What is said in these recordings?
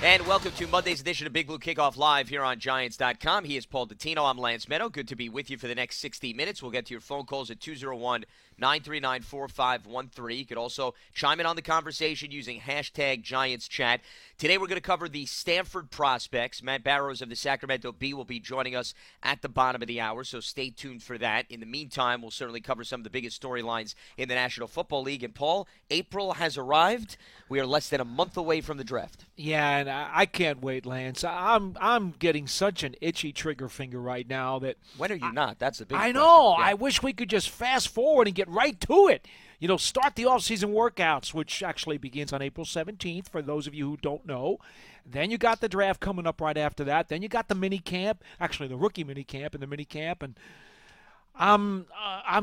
And welcome to Monday's edition of Big Blue Kickoff Live here on Giants.com. He is Paul Dottino. I'm Lance Meadow. Good to be with you for the next 60 minutes. We'll get to your phone calls at 201-939-4513. You could also chime in on the conversation using hashtag GiantsChat. Today we're going to cover the Stanford prospects. Matt Barrows of the Sacramento Bee will be joining us at the bottom of the hour, so stay tuned for that. In the meantime, we'll certainly cover some of the biggest storylines in the National Football League. And Paul, April has arrived. We are less than a month away from the draft. Yeah, and I can't wait, Lance. I'm getting such an itchy trigger finger right now that when are you not? That's the big I question. know. Yeah. I wish we could just fast forward and get right to it. You know, start the off-season workouts, which actually begins on April 17th, for those of you who don't know. Then you got the draft coming up right after that. Then you got the mini camp, actually the rookie mini camp and the mini camp, and I'm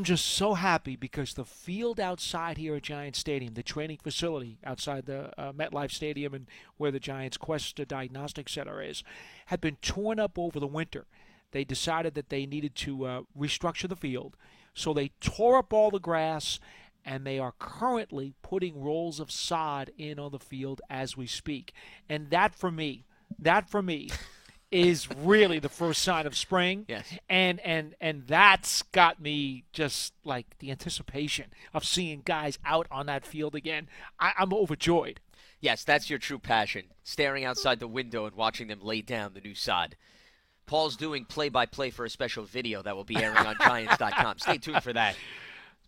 just so happy because the field outside here at Giants Stadium, the training facility outside the MetLife Stadium and where the Giants Quest Diagnostic Center is, had been torn up over the winter. They decided that they needed to restructure the field, so they tore up all the grass, and they are currently putting rolls of sod in on the field as we speak. And that for me is really the first sign of spring. Yes. And that's got me just like the anticipation of seeing guys out on that field again. I'm overjoyed. Yes, that's your true passion, staring outside the window and watching them lay down the new sod. Paul's doing play-by-play for a special video that will be airing on Giants.com. Stay tuned for that.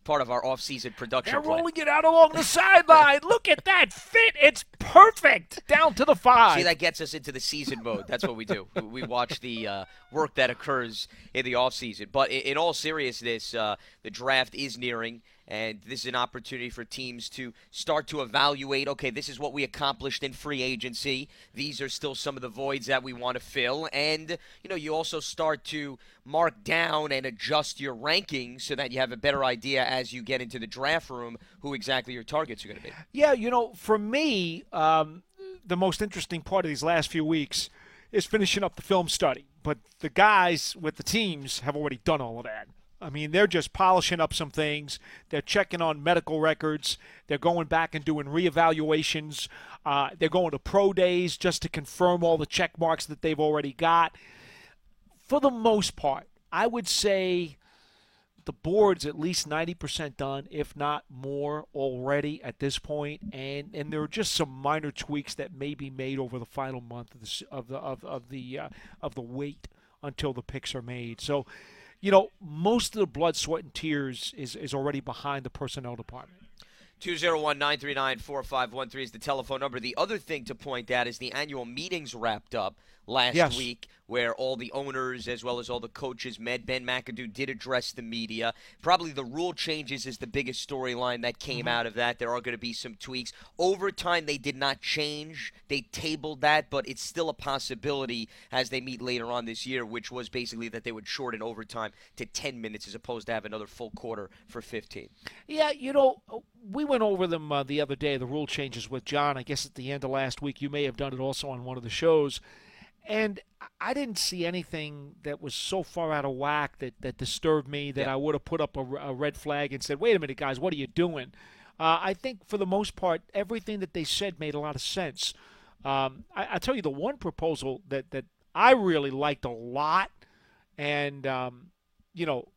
Part of our off-season production They're plan. rolling it out along the sideline. Look at that fit. It's perfect down to the 5. See, that gets us into the season mode. That's what we do. We watch the work that occurs in the offseason. But in all seriousness, the draft is nearing, and this is an opportunity for teams to start to evaluate, okay, this is what we accomplished in free agency. These are still some of the voids that we want to fill. And, you know, you also start to mark down and adjust your rankings so that you have a better idea as you get into the draft room who exactly your targets are going to be. Yeah, you know, for me, the most interesting part of these last few weeks is finishing up the film study. But the guys with the teams have already done all of that. I mean, they're just polishing up some things. They're checking on medical records. They're going back and doing reevaluations. They're going to pro days just to confirm all the check marks that they've already got. For the most part, I would say the board's at least 90% done, if not more, already at this point. And there are just some minor tweaks that may be made over the final month of the wait until the picks are made. So, you know, most of the blood, sweat, and tears is already behind the personnel department. 201-939-4513 is the telephone number. The other thing to point out is the annual meetings wrapped up last week, where all the owners as well as all the coaches met. Ben McAdoo did address the media. Probably the rule changes is the biggest storyline that came out of that. There are going to be some tweaks. Overtime, they did not change. They tabled that, but it's still a possibility as they meet later on this year, which was basically that they would shorten overtime to 10 minutes as opposed to have another full quarter for 15. Yeah, you know, we went over them the other day, the rule changes with John, I guess at the end of last week. You may have done it also on one of the shows. And I didn't see anything that was so far out of whack that disturbed me that I would have put up a red flag and said, wait a minute, guys, what are you doing? I think for the most part, everything that they said made a lot of sense. I tell you, the one proposal that I really liked a lot, and, you know,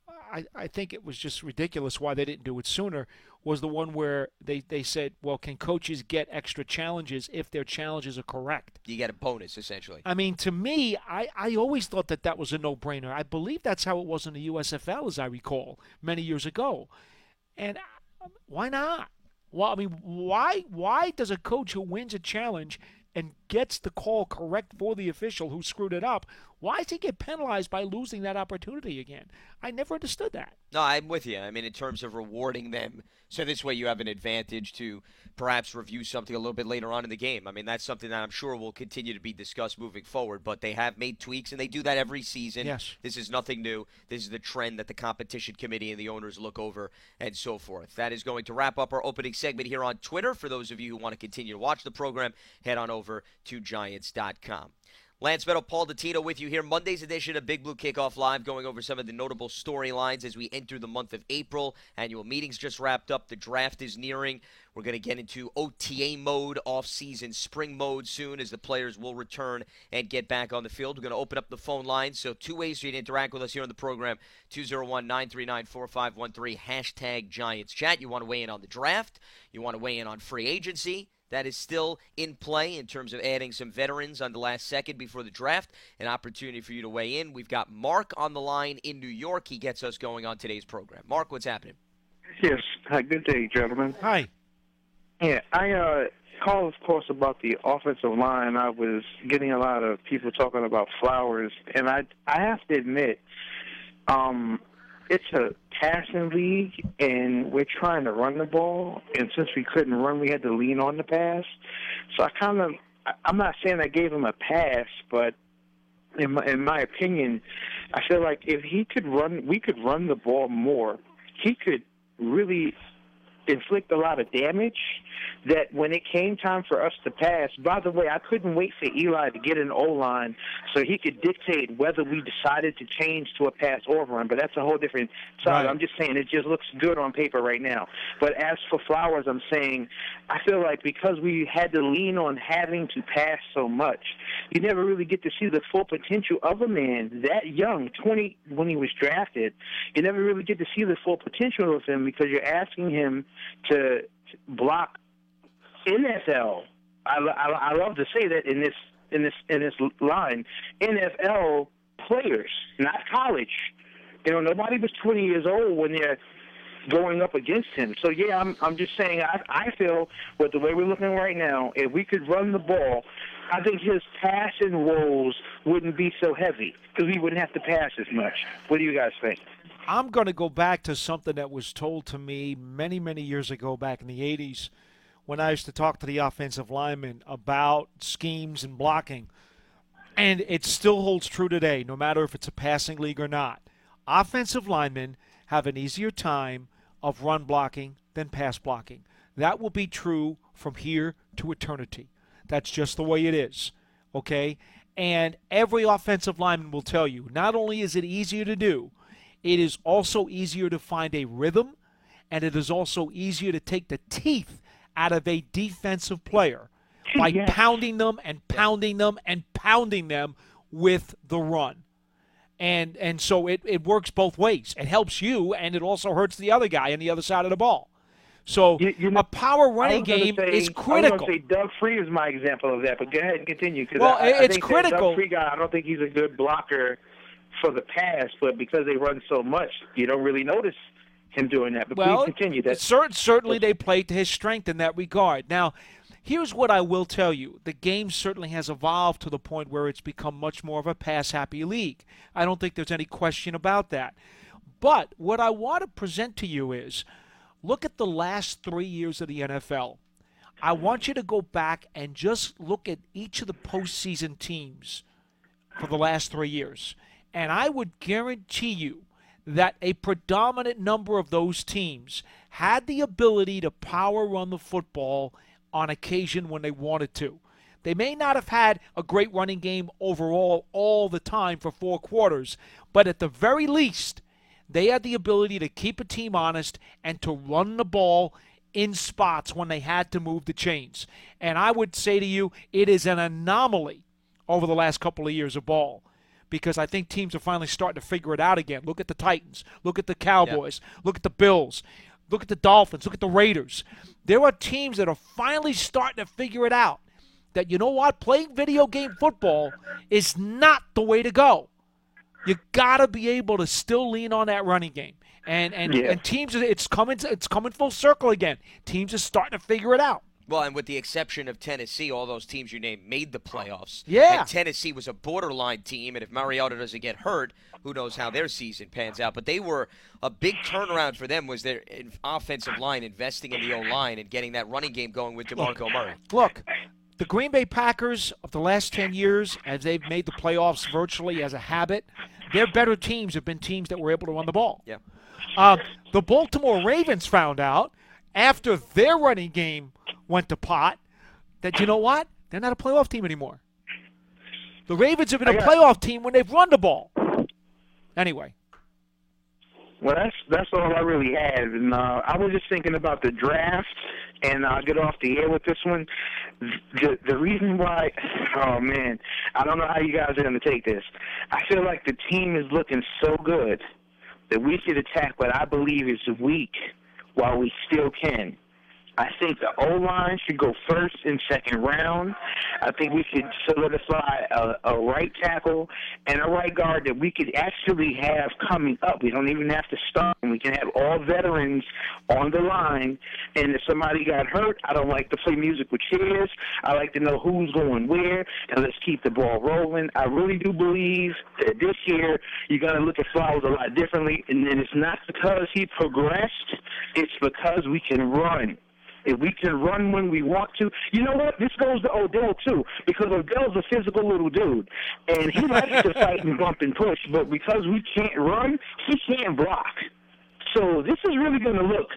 I think it was just ridiculous why they didn't do it sooner, was the one where they said, well, can coaches get extra challenges if their challenges are correct? You get a bonus, essentially. I mean, to me, I always thought that was a no-brainer. I believe that's how it was in the USFL, as I recall, many years ago. And why not? Well, I mean, why does a coach who wins a challenge and gets the call correct for the official who screwed it up, why does he get penalized by losing that opportunity again? I never understood that. No, I'm with you. I mean, in terms of rewarding them, so this way you have an advantage to perhaps review something a little bit later on in the game. I mean, that's something that I'm sure will continue to be discussed moving forward, but they have made tweaks, and they do that every season. Yes. This is nothing new. This is the trend that the competition committee and the owners look over and so forth. That is going to wrap up our opening segment here on Twitter. For those of you who want to continue to watch the program, head on over to Giants.com. Lance Meadow, Paul DeTito with you here. Monday's edition of Big Blue Kickoff Live, going over some of the notable storylines as we enter the month of April. Annual meetings just wrapped up. The draft is nearing. We're going to get into OTA mode, off-season spring mode soon as the players will return and get back on the field. We're going to open up the phone lines. So 2 ways for you to interact with us here on the program, 201-939-4513, hashtag Giants Chat. You want to weigh in on the draft. You want to weigh in on free agency. That is still in play in terms of adding some veterans on the last second before the draft. An opportunity for you to weigh in. We've got Mark on the line in New York. He gets us going on today's program. Mark, what's happening? Yes. Hi, good day, gentlemen. Hi. Yeah, I called, of course, about the offensive line. I was getting a lot of people talking about Flowers, and I have to admit, it's a passing league, and we're trying to run the ball. And since we couldn't run, we had to lean on the pass. So I'm not saying I gave him a pass, but in my opinion, I feel like if he could run, we could run the ball more. He could really inflict a lot of damage, that when it came time for us to pass, by the way, I couldn't wait for Eli to get an O-line so he could dictate whether we decided to change to a pass or run, but that's a whole different side. Right. I'm just saying it just looks good on paper right now. But as for Flowers, I'm saying I feel like because we had to lean on having to pass so much, you never really get to see the full potential of a man that young, 20 when he was drafted. You never really get to see the full potential of him because you're asking him to block NFL. I love to say that in this line, NFL players, not college. Nobody was 20 years old when they're going up against him. So yeah, I'm just saying I feel with the way we're looking right now, if we could run the ball, I think his passing woes wouldn't be so heavy because we wouldn't have to pass as much. What do you guys think? I'm going to go back to something that was told to me many, many years ago back in the 80s when I used to talk to the offensive linemen about schemes and blocking. And it still holds true today, no matter if it's a passing league or not. Offensive linemen have an easier time of run blocking than pass blocking. That will be true from here to eternity. That's just the way it is, okay? And every offensive lineman will tell you, not only is it easier to do, it is also easier to find a rhythm, and it is also easier to take the teeth out of a defensive player by pounding them and pounding them and pounding them with the run. And so it works both ways. It helps you, and it also hurts the other guy on the other side of the ball. So a power running game is critical. I was going to say Doug Free is my example of that, but go ahead and continue. Well, it's think critical. Doug Free guy, I don't think he's a good blocker for the pass, but because they run so much, you don't really notice him doing that. But please continue. Certainly they play to his strength in that regard. Now, here's what I will tell you. The game certainly has evolved to the point where it's become much more of a pass-happy league. I don't think there's any question about that. But what I want to present to you is, look at the last 3 years of the NFL. I want you to go back and just look at each of the postseason teams for the last 3 years. And I would guarantee you that a predominant number of those teams had the ability to power run the football on occasion when they wanted to. They may not have had a great running game overall all the time for 4 quarters, but at the very least, they had the ability to keep a team honest and to run the ball in spots when they had to move the chains. And I would say to you, it is an anomaly over the last couple of years of ball, because I think teams are finally starting to figure it out again. Look at the Titans. Look at the Cowboys. Yeah. Look at the Bills. Look at the Dolphins. Look at the Raiders. There are teams that are finally starting to figure it out, that, you know what, playing video game football is not the way to go. You got to be able to still lean on that running game. And teams, it's coming full circle again. Teams are starting to figure it out. Well, and with the exception of Tennessee, all those teams you named made the playoffs. Yeah. And Tennessee was a borderline team, and if Mariota doesn't get hurt, who knows how their season pans out. But they were a big turnaround for them was their offensive line, investing in the O-line and getting that running game going with DeMarco Murray. Look, the Green Bay Packers of the last 10 years, as they've made the playoffs virtually as a habit, their better teams have been teams that were able to run the ball. Yeah. The Baltimore Ravens found out after their running game went to pot that, you know what, they're not a playoff team anymore. The Ravens have been a playoff team when they've run the ball. Anyway. Well, that's all I really had. And I was just thinking about the draft, and I'll get off the air with this one. The reason why, oh, man, I don't know how you guys are going to take this. I feel like the team is looking so good that we should attack what I believe is weak while we still can. I think the O-line should go first and second round. I think we should solidify a right tackle and a right guard that we could actually have coming up. We don't even have to start. We can have all veterans on the line. And if somebody got hurt, I don't like to play music with chairs. I like to know who's going where, and let's keep the ball rolling. I really do believe that this year you're going to look at Flowers a lot differently, and then it's not because he progressed. It's because we can run. If we can run when we want to. You know what? This goes to Odell, too, because Odell's a physical little dude. And he likes to fight and bump and push, but because we can't run, he can't block. So this is really going to look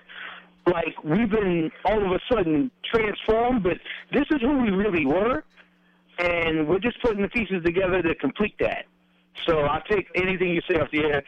like we've been all of a sudden transformed, but this is who we really were, and we're just putting the pieces together to complete that. So I'll take anything you say off the air,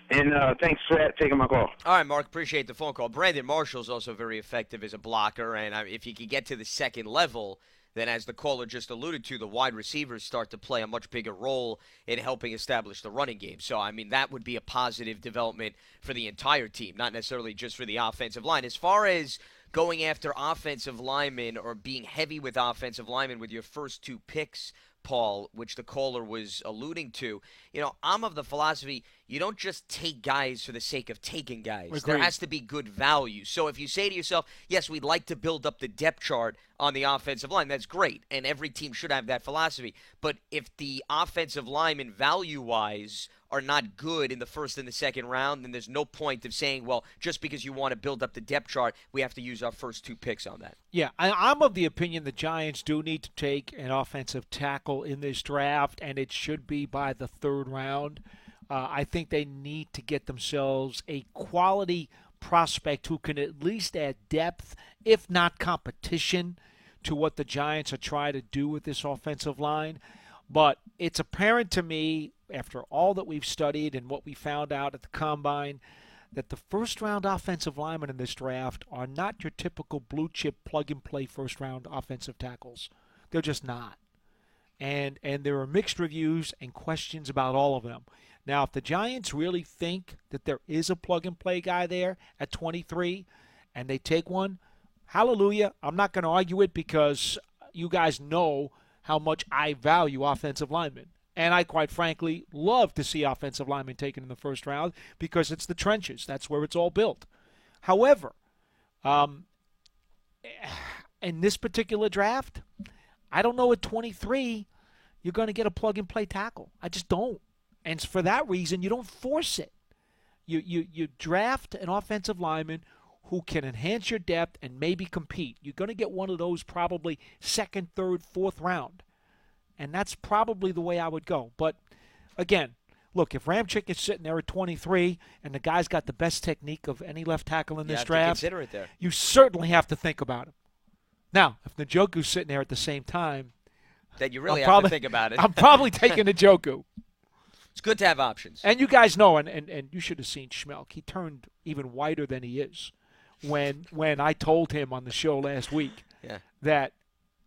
and thanks for taking my call. All right, Mark, appreciate the phone call. Brandon Marshall's also very effective as a blocker, and if you could get to the second level, then as the caller just alluded to, the wide receivers start to play a much bigger role in helping establish the running game. So, I mean, that would be a positive development for the entire team, not necessarily just for the offensive line. As far as going after offensive linemen or being heavy with offensive linemen with your first two picks, Paul, which the caller was alluding to, I'm of the philosophy you don't just take guys for the sake of taking guys. Agreed. There has to be good value. So if you say to yourself, yes, we'd like to build up the depth chart on the offensive line, that's great, and every team should have that philosophy. But if the offensive linemen value-wise are not good in the first and the second round, then there's no point of saying, well, just because you want to build up the depth chart, we have to use our first two picks on that. Yeah, I'm of the opinion the Giants do need to take an offensive tackle in this draft, and it should be by the third round. I think they need to get themselves a quality prospect who can at least add depth, if not competition, to what the Giants are trying to do with this offensive line. But it's apparent to me, after all that we've studied and what we found out at the Combine, that the first-round offensive linemen in this draft are not your typical blue-chip plug-and-play first-round offensive tackles. They're just not. And there are mixed reviews and questions about all of them. Now, if the Giants really think that there is a plug-and-play guy there at 23 and they take one, hallelujah. I'm not going to argue it because you guys know how much I value offensive linemen. And I, quite frankly, love to see offensive linemen taken in the first round because it's the trenches. That's where it's all built. However, in this particular draft, I don't know at 23 you're going to get a plug-and-play tackle. I just don't. And for that reason, you don't force it. You draft an offensive lineman who can enhance your depth and maybe compete. You're going to get one of those probably second, third, fourth round. And that's probably the way I would go. But, again, look, if Ramczyk is sitting there at 23 and the guy's got the best technique of any left tackle in this draft, consider it there. You certainly have to think about him. Now, if Njoku's sitting there at the same time, then you really have to think about it. I'm probably taking Njoku. It's good to have options. And you guys know, and you should have seen Schmelk. He turned even whiter than he is when I told him on the show last week that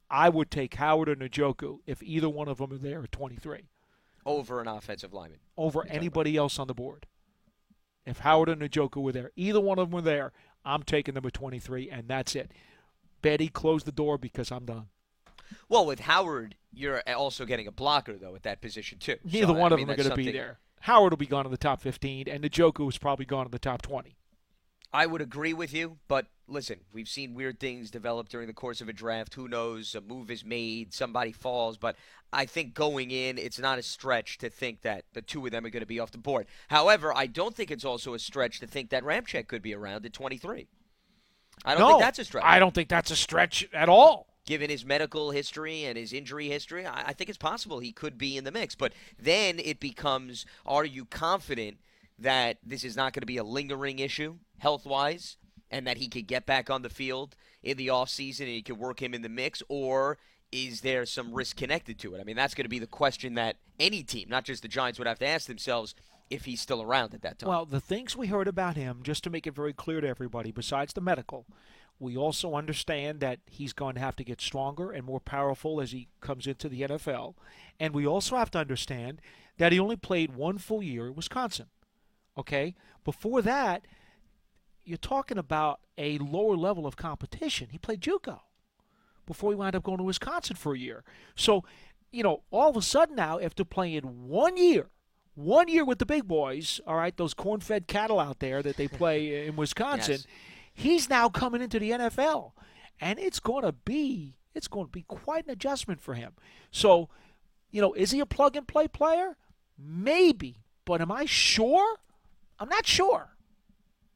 I would take Howard or Njoku if either one of them are there at 23. Over an offensive lineman. Over anybody else on the board. If Howard or Njoku were there, either one of them were there, I'm taking them at 23, and that's it. Betty, close the door because I'm done. Well, with Howard, you're also getting a blocker, though, at that position, too. Neither one of them are going to be there. Howard will be gone in the top 15, and Njoku is probably gone in the top 20. I would agree with you, but listen, we've seen weird things develop during the course of a draft. Who knows? A move is made, somebody falls, but I think going in, it's not a stretch to think that the two of them are going to be off the board. However, I don't think it's also a stretch to think that Ramczyk could be around at 23. I don't think that's a stretch. I don't think that's a stretch at all. Given his medical history and his injury history, I think it's possible he could be in the mix. But then it becomes, are you confident that this is not going to be a lingering issue health-wise and that he could get back on the field in the offseason and you could work him in the mix? Or is there some risk connected to it? I mean, that's going to be the question that any team, not just the Giants, would have to ask themselves if he's still around at that time. Well, the things we heard about him, just to make it very clear to everybody, besides the medical, we also understand that he's going to have to get stronger and more powerful as he comes into the NFL. And we also have to understand that he only played 1 full year in Wisconsin. Okay? Before that, you're talking about a lower level of competition. He played JUCO before he wound up going to Wisconsin for a year. So, all of a sudden now, after playing 1 year with the big boys, all right, those corn-fed cattle out there that they play in Wisconsin, yes. He's now coming into the NFL, and it's going to be quite an adjustment for him. So, is he a plug-and-play player? Maybe, but am I sure? I'm not sure.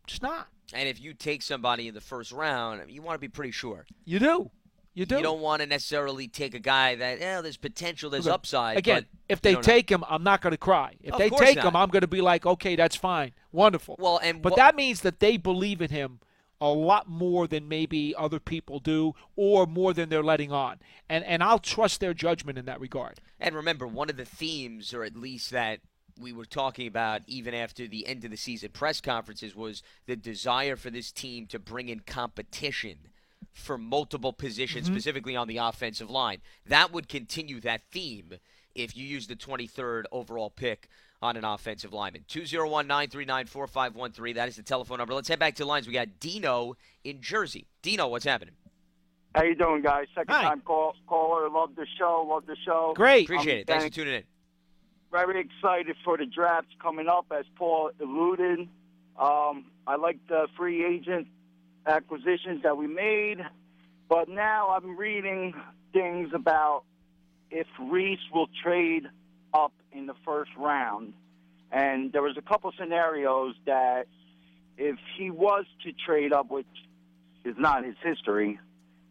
Just not. And if you take somebody in the first round, you want to be pretty sure. You do. You don't want to necessarily take a guy that, there's potential, there's upside. Again, if they take him, I'm not going to cry. If they take him, I'm going to be like, okay, that's fine. Wonderful. Well, but that means that they believe in him a lot more than maybe other people do, or more than they're letting on. And I'll trust their judgment in that regard. And remember, one of the themes, or at least that we were talking about even after the end of the season press conferences, was the desire for this team to bring in competition for multiple positions, specifically on the offensive line. That would continue that theme if you use the 23rd overall pick on an offensive lineman. 201-939-4513. That is the telephone number. Let's head back to the lines. We got Dino in Jersey. Dino, what's happening? How you doing, guys? Second-time caller. Love the show. Great. Appreciate it. Thanks for tuning in. Very excited for the drafts coming up, as Paul alluded. I like the free agent acquisitions that we made, but now I'm reading things about if Reese will trade up in the first round. And there was a couple scenarios that if he was to trade up, which is not his history,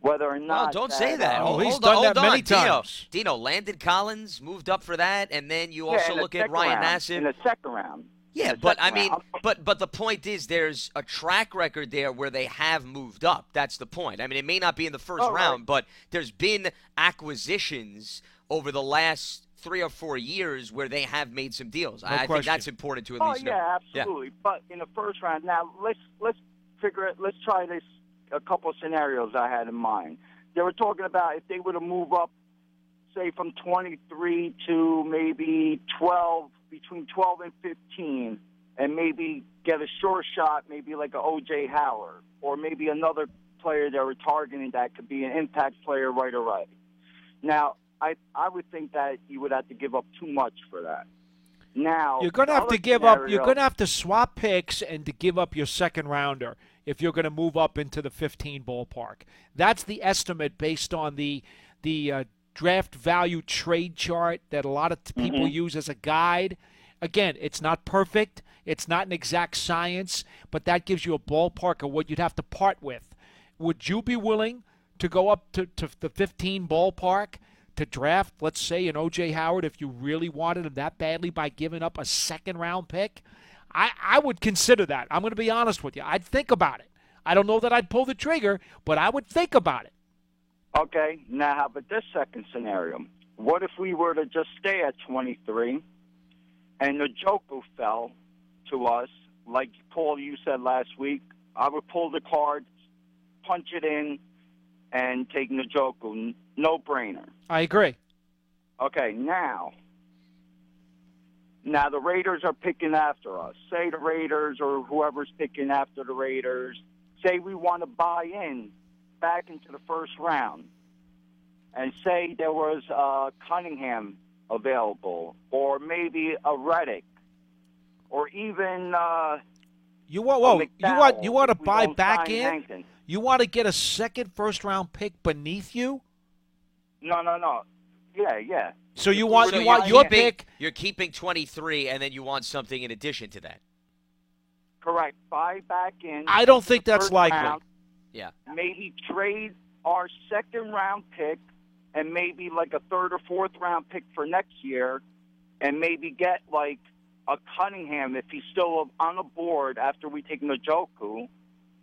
whether or not... Well, don't say that. He's done that many times. Dino, Landon Collins moved up for that, and then you also look at Ryan Nassib. In the second round. Yeah, but I mean, but the point is there's a track record there where they have moved up. That's the point. I mean, it may not be in the first round, but there's been acquisitions over the last 3 or 4 years where they have made some deals. I think that's important to at least know. Yeah, absolutely. Yeah. But in the first round, now let's figure it. Let's try this. A couple of scenarios I had in mind. They were talking about if they were to move up, say from 23 to maybe 12, between 12 and 15, and maybe get a short shot, maybe like a O.J. Howard, or maybe another player they were targeting that could be an impact player right away. Now, I would think that you would have to give up too much for that. Now you're going to have to give up. You're going to have to swap picks and to give up your second rounder if you're going to move up into the 15 ballpark. That's the estimate based on the draft value trade chart that a lot of people use as a guide. Again, it's not perfect. It's not an exact science, but that gives you a ballpark of what you'd have to part with. Would you be willing to go up to the 15 ballpark to draft, let's say, an O.J. Howard if you really wanted him that badly by giving up a second-round pick? I would consider that. I'm going to be honest with you. I'd think about it. I don't know that I'd pull the trigger, but I would think about it. Okay, now how about this second scenario? What if we were to just stay at 23 and Njoku fell to us, like Paul, you said last week? I would pull the card, punch it in, and take Njoku. No-brainer. I agree. Okay, now the Raiders are picking after us. Say the Raiders or whoever's picking after the Raiders, say we want to buy in back into the first round, and say there was Cunningham available, or maybe a Reddick, or even you want to buy back in? Hankton. You want to get a second first-round pick beneath you? No. Yeah. So you want your pick? You're keeping 23, and then you want something in addition to that. Correct. Buy back in. I don't think that's likely. Round, yeah. Maybe trade our second-round pick and maybe like a third or fourth-round pick for next year, and maybe get like a Cunningham if he's still on the board after we take Njoku,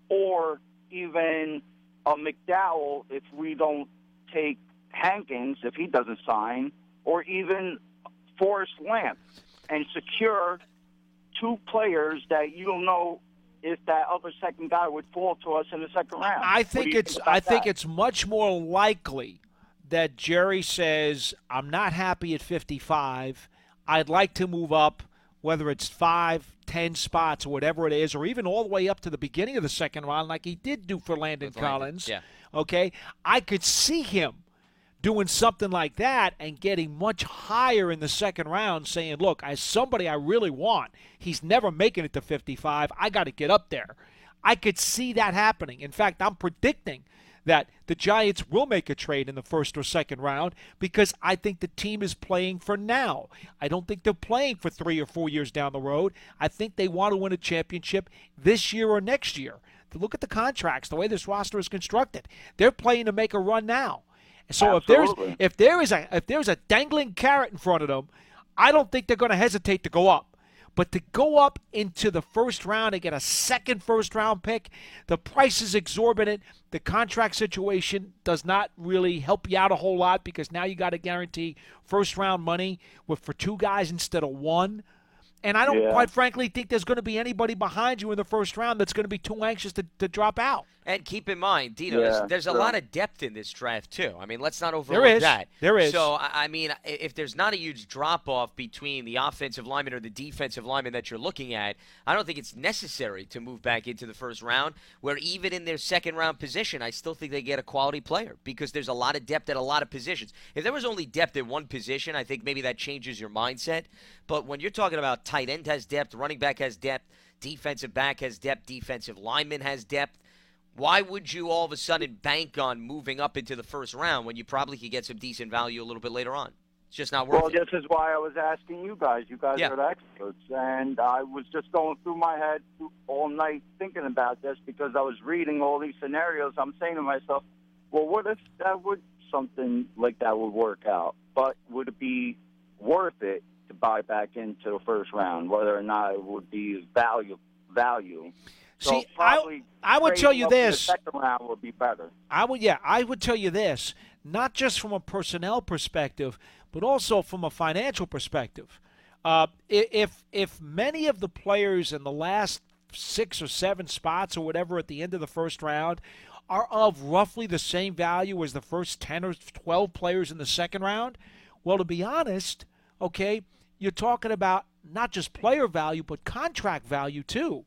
or even a McDowell if we don't take Hankins, if he doesn't sign, or even Forrest Lamp, and secure 2 players that you don't know if that other second guy would fall to us in the second round. I think it's much more likely that Jerry says, I'm not happy at 55. I'd like to move up, whether it's 5, 10 spots or whatever it is, or even all the way up to the beginning of the second round like he did do for Landon Collins. Yeah. Okay? I could see him doing something like that and getting much higher in the second round, saying, look, as somebody I really want, he's never making it to 55. I got to get up there. I could see that happening. In fact, I'm predicting that the Giants will make a trade in the first or second round because I think the team is playing for now. I don't think they're playing for 3 or 4 years down the road. I think they want to win a championship this year or next year. Look at the contracts, the way this roster is constructed. They're playing to make a run now. So if there is a dangling carrot in front of them, I don't think they're going to hesitate to go up. But to go up into the first round and get a second first-round pick, the price is exorbitant. The contract situation does not really help you out a whole lot because now you got to guarantee first-round money for 2 guys instead of 1. And I don't, quite frankly, think there's going to be anybody behind you in the first round that's going to be too anxious to drop out. And keep in mind, Dino, there's a lot of depth in this draft, too. I mean, let's not overlook that. There is. So, I mean, if there's not a huge drop-off between the offensive lineman or the defensive lineman that you're looking at, I don't think it's necessary to move back into the first round, where even in their second-round position, I still think they get a quality player because there's a lot of depth at a lot of positions. If there was only depth at one position, I think maybe that changes your mindset. But when you're talking about tight end has depth, running back has depth, defensive back has depth, defensive lineman has depth, why would you all of a sudden bank on moving up into the first round when you probably could get some decent value a little bit later on? It's just not worth it. Well, this is why I was asking you guys. You guys are the experts. And I was just going through my head all night thinking about this because I was reading all these scenarios. I'm saying to myself, well, what if something like that would work out? But would it be worth it to buy back into the first round, whether or not it would be value? See, I would tell you this. The second round would be better. I would tell you this, not just from a personnel perspective, but also from a financial perspective. If many of the players in the last 6 or 7 spots or whatever at the end of the first round are of roughly the same value as the first 10 or 12 players in the second round, well, to be honest, okay, you're talking about not just player value, but contract value too.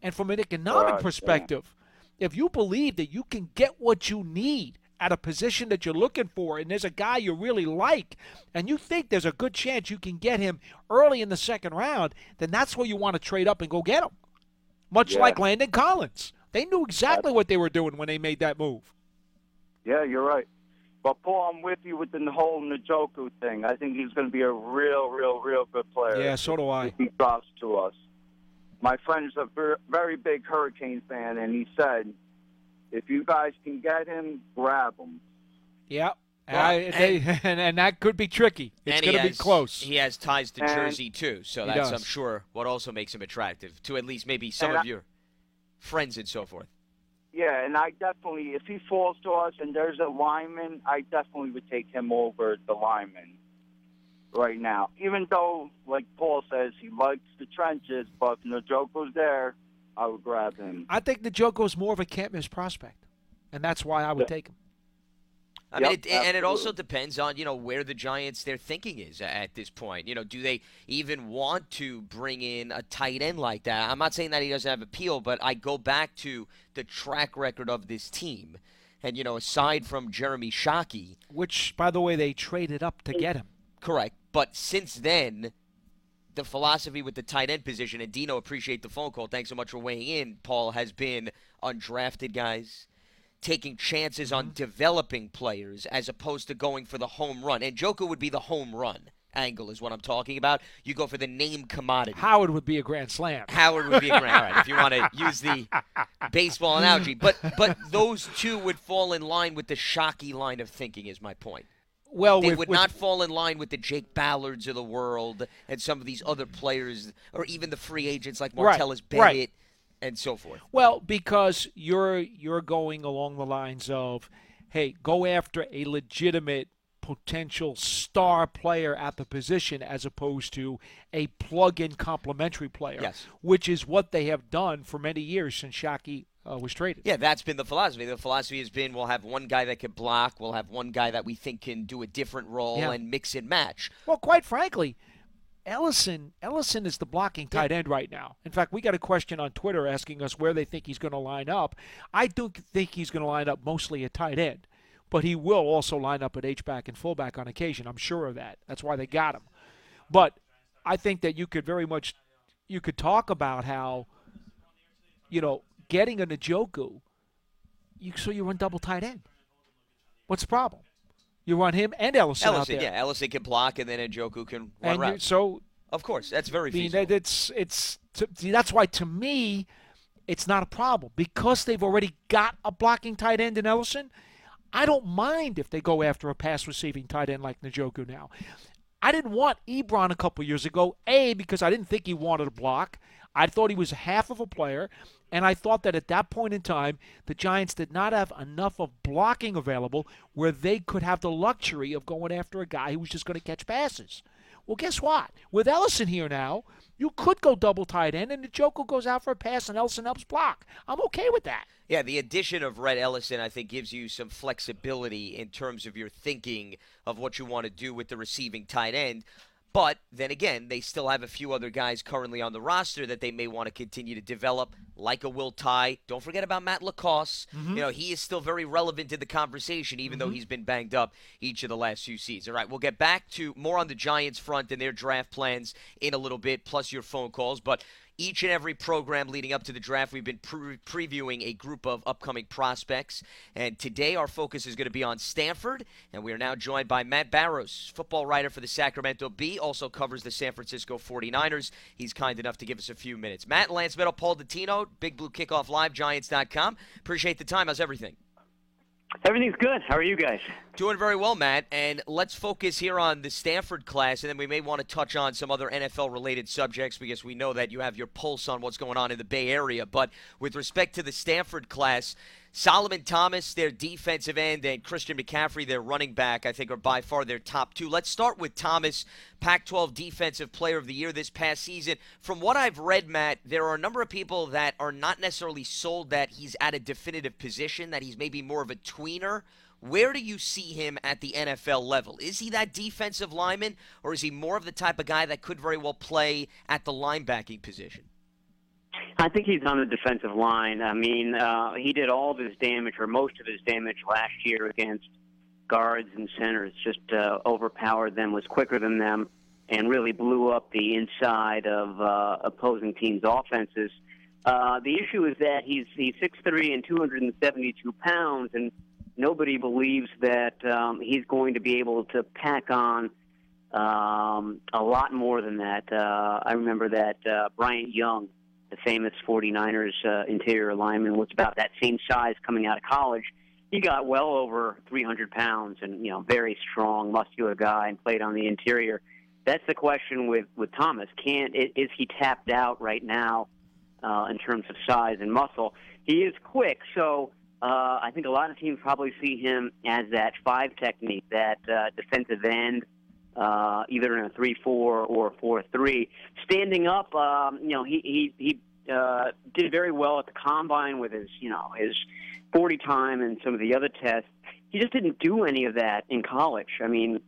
And from an economic perspective, if you believe that you can get what you need at a position that you're looking for, and there's a guy you really like, and you think there's a good chance you can get him early in the second round, then that's where you want to trade up and go get him. Much like Landon Collins. They knew exactly what they were doing when they made that move. Yeah, you're right. But, Paul, I'm with you with the whole Njoku thing. I think he's going to be a real good player. Yeah, so do I. If he drops to us. My friend's a very big Hurricane fan, and he said, if you guys can get him, grab him. Yeah, and that could be tricky. It's going to be close. He has ties to Jersey, too, so that's, I'm sure, what also makes him attractive to at least maybe some of your friends and so forth. Yeah, and I definitely, if he falls to us and there's a lineman, I definitely would take him over the lineman right now. Even though, like Paul says, he likes the trenches, but if Njoku's there, I would grab him. I think Njoku's more of a can't-miss prospect, and that's why I would take him. I mean, and it also depends on, where the Giants, their thinking is at this point. Do they even want to bring in a tight end like that? I'm not saying that he doesn't have appeal, but I go back to the track record of this team. And, aside from Jeremy Shockey. Which, by the way, they traded up to get him. Correct. But since then, the philosophy with the tight end position, and Dino, appreciate the phone call. Thanks so much for weighing in, Paul, has been undrafted guys, taking chances on developing players as opposed to going for the home run. And Njoku would be the home run angle is what I'm talking about. You go for the name commodity. Howard would be a grand slam. Howard would be a grand slam, if you want to use the baseball analogy. But those two would fall in line with the Shockey line of thinking is my point. Well, they would not fall in line with the Jake Ballards of the world and some of these other players, or even the free agents like Martellus Bennett and so forth. Well, because you're going along the lines of hey, go after a legitimate potential star player at the position as opposed to a plug-in complementary player, yes, which is what they have done for many years since Shockey was traded. Yeah, that's been the philosophy. The philosophy has been we'll have one guy that can block, we'll have one guy that we think can do a different role and mix and match. Well, quite frankly, Ellison is the blocking tight end right now. In fact, we got a question on Twitter asking us where they think he's going to line up. I do think he's going to line up mostly at tight end, but he will also line up at H-back and fullback on occasion. I'm sure of that. That's why they got him. But I think that you could talk about how, getting a Njoku, so you run double tight end. What's the problem? You run him and Ellison out there. Yeah, Ellison can block, and then Njoku can run routes. So, of course, that's very feasible. That's why, to me, it's not a problem. Because they've already got a blocking tight end in Ellison, I don't mind if they go after a pass-receiving tight end like Njoku now. I didn't want Ebron a couple years ago, because I didn't think he wanted to block. I thought he was half of a player, and I thought that at that point in time, the Giants did not have enough of blocking available where they could have the luxury of going after a guy who was just going to catch passes. Well, guess what? With Ellison here now, you could go double tight end, and Njoku goes out for a pass, and Ellison helps block. I'm okay with that. Yeah, the addition of Rhett Ellison, I think, gives you some flexibility in terms of your thinking of what you want to do with the receiving tight end. But then again, they still have a few other guys currently on the roster that they may want to continue to develop, like a Will Tye. Don't forget about Matt Lacoste. Mm-hmm. He is still very relevant in the conversation, even though he's been banged up each of the last few seasons. All right, we'll get back to more on the Giants front and their draft plans in a little bit, plus your phone calls. But each and every program leading up to the draft, we've been previewing a group of upcoming prospects. And today our focus is going to be on Stanford. And we are now joined by Matt Barrows, football writer for the Sacramento Bee, also covers the San Francisco 49ers. He's kind enough to give us a few minutes. Matt, Lance Meadow, Paul Dottino, Big Blue Kickoff Live, Giants.com. Appreciate the time. How's everything? Everything's good. How are you guys? Doing very well, Matt. And let's focus here on the Stanford class, and then we may want to touch on some other NFL-related subjects because we know that you have your pulse on what's going on in the Bay Area. But with respect to the Stanford class, Solomon Thomas, their defensive end, and Christian McCaffrey, their running back, I think are by far their top two. Let's start with Thomas, Pac-12 Defensive Player of the Year this past season. From what I've read, Matt, there are a number of people that are not necessarily sold that he's at a definitive position, that he's maybe more of a tweener. Where do you see him at the NFL level? Is he that defensive lineman, or is he more of the type of guy that could very well play at the linebacking position? I think he's on the defensive line. I mean, he did all of his damage, or most of his damage, last year against guards and centers. Just overpowered them, was quicker than them, and really blew up the inside of opposing teams' offenses. The issue is that he's 6'3" and 272 pounds, and nobody believes that he's going to be able to pack on a lot more than that. I remember that Bryant Young, the famous 49ers interior lineman, was about that same size coming out of college. He got well over 300 pounds and, very strong, muscular guy, and played on the interior. That's the question with Thomas. Is he tapped out right now in terms of size and muscle? He is quick, so I think a lot of teams probably see him as that 5 technique, that defensive end, either in a 3-4 or a 4-3. Standing up, he did very well at the combine with his 40 time and some of the other tests. He just didn't do any of that in college. I mean,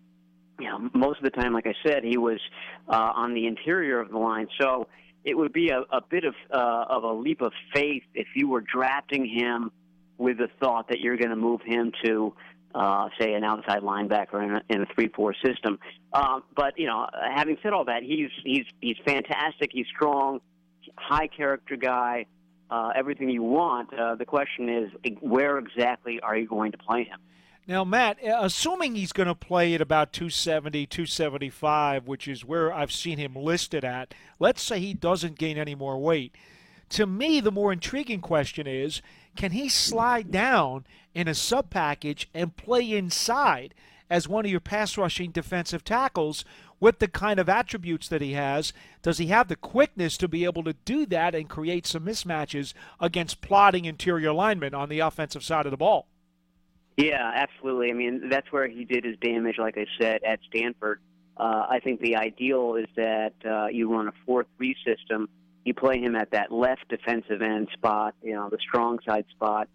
most of the time, like I said, he was on the interior of the line. So it would be a bit of a leap of faith if you were drafting him with the thought that you're going to move him to say an outside linebacker in a 3-4 system. But having said all that, he's fantastic. He's strong, high character guy, everything you want. The question is, where exactly are you going to play him? Now, Matt, assuming he's going to play at about 270, 275, which is where I've seen him listed at, let's say he doesn't gain any more weight. To me, the more intriguing question is, can he slide down in a sub-package and play inside as one of your pass-rushing defensive tackles with the kind of attributes that he has? Does he have the quickness to be able to do that and create some mismatches against plodding interior linemen on the offensive side of the ball? Yeah, absolutely. I mean, that's where he did his damage, like I said, at Stanford. I think the ideal is that you run a 4-3 system. You play him at that left defensive end spot, the strong side spot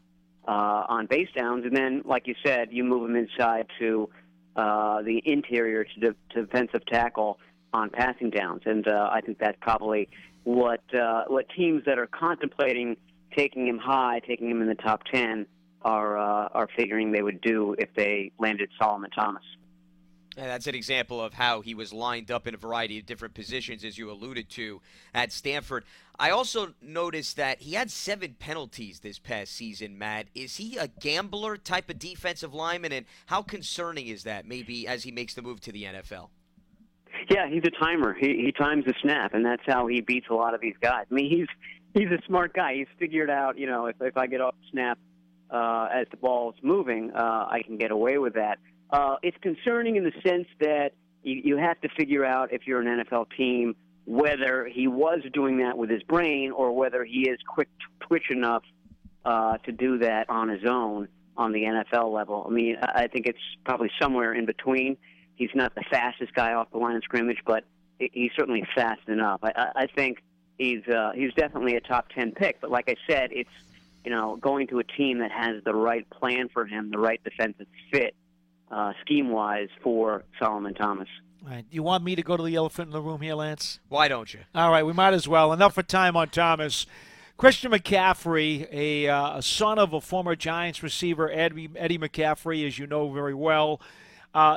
on base downs, and then, like you said, you move him inside to the interior to defensive tackle on passing downs. And I think that's probably what teams that are contemplating taking him high, taking him in the top 10, are figuring they would do if they landed Solomon Thomas. And that's an example of how he was lined up in a variety of different positions, as you alluded to, at Stanford. I also noticed that he had 7 penalties this past season, Matt. Is he a gambler type of defensive lineman, and how concerning is that, maybe, as he makes the move to the NFL? Yeah, he's a timer. He times the snap, and that's how he beats a lot of these guys. I mean, he's a smart guy. He's figured out, if I get off snap as the ball's moving, I can get away with that. It's concerning in the sense that you have to figure out, if you're an NFL team, whether he was doing that with his brain or whether he is quick twitch enough to do that on his own on the NFL level. I mean, I think it's probably somewhere in between. He's not the fastest guy off the line of scrimmage, but he's certainly fast enough. I think he's definitely a top 10 pick. But like I said, it's going to a team that has the right plan for him, the right defensive fit, scheme-wise, for Solomon Thomas. All right. You want me to go to the elephant in the room here, Lance? Why don't you? All right, we might as well. Enough of time on Thomas. Christian McCaffrey, a son of a former Giants receiver, Eddie McCaffrey, as you know very well.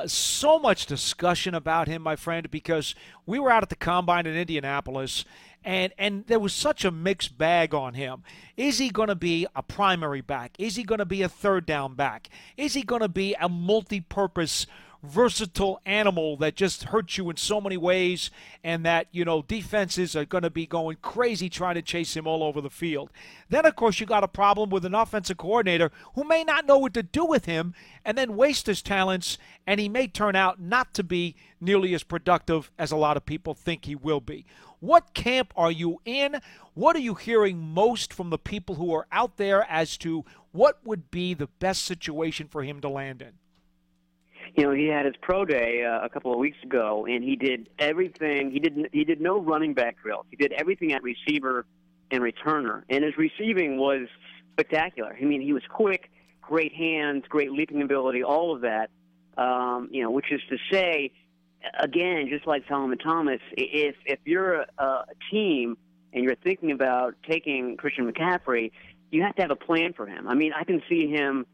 So much discussion about him, my friend, because we were out at the Combine in Indianapolis, and there was such a mixed bag on him. Is he going to be a primary back? Is he going to be a third down back? Is he going to be a multi-purpose, versatile animal that just hurts you in so many ways, and that, defenses are going to be going crazy trying to chase him all over the field? Then, of course, you got a problem with an offensive coordinator who may not know what to do with him and then waste his talents, and he may turn out not to be nearly as productive as a lot of people think he will be. What camp are you in? What are you hearing most from the people who are out there as to what would be the best situation for him to land in? He had his pro day a couple of weeks ago, and he did everything. He did no running back drills. He did everything at receiver and returner, and his receiving was spectacular. I mean, he was quick, great hands, great leaping ability, all of that. Which is to say, again, just like Solomon Thomas, if you're a team and you're thinking about taking Christian McCaffrey, you have to have a plan for him. I mean, I can see him,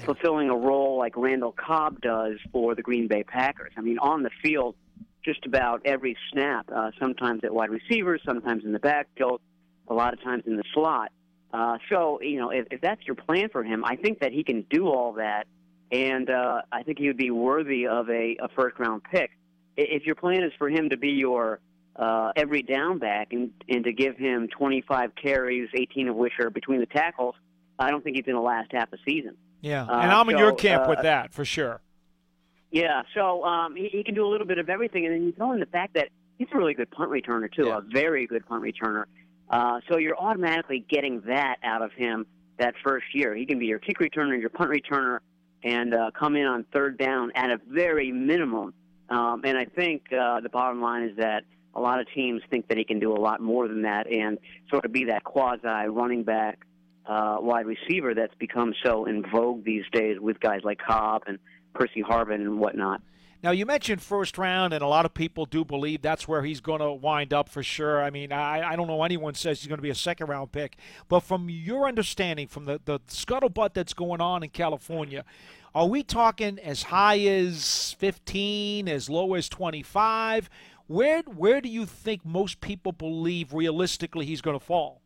fulfilling a role like Randall Cobb does for the Green Bay Packers. I mean, on the field, just about every snap, sometimes at wide receiver, sometimes in the backfield, a lot of times in the slot. If that's your plan for him, I think that he can do all that, and I think he would be worthy of a first-round pick. If your plan is for him to be your every down back and to give him 25 carries, 18 of which are between the tackles, I don't think he's going to last half a season. Yeah, and I'm in your camp with that, for sure. Yeah, so he can do a little bit of everything, and then you throw in the fact that he's a really good punt returner, too, a very good punt returner. So you're automatically getting that out of him that first year. He can be your kick returner, your punt returner, and come in on third down at a very minimum. And I think the bottom line is that a lot of teams think that he can do a lot more than that and sort of be that quasi-running back wide receiver that's become so in vogue these days with guys like Cobb and Percy Harvin and whatnot. Now, you mentioned first round, and a lot of people do believe that's where he's going to wind up for sure. I mean, I don't know anyone says he's going to be a second-round pick. But from your understanding, from the scuttlebutt that's going on in California, are we talking as high as 15, as low as 25? Where do you think most people believe realistically he's going to fall?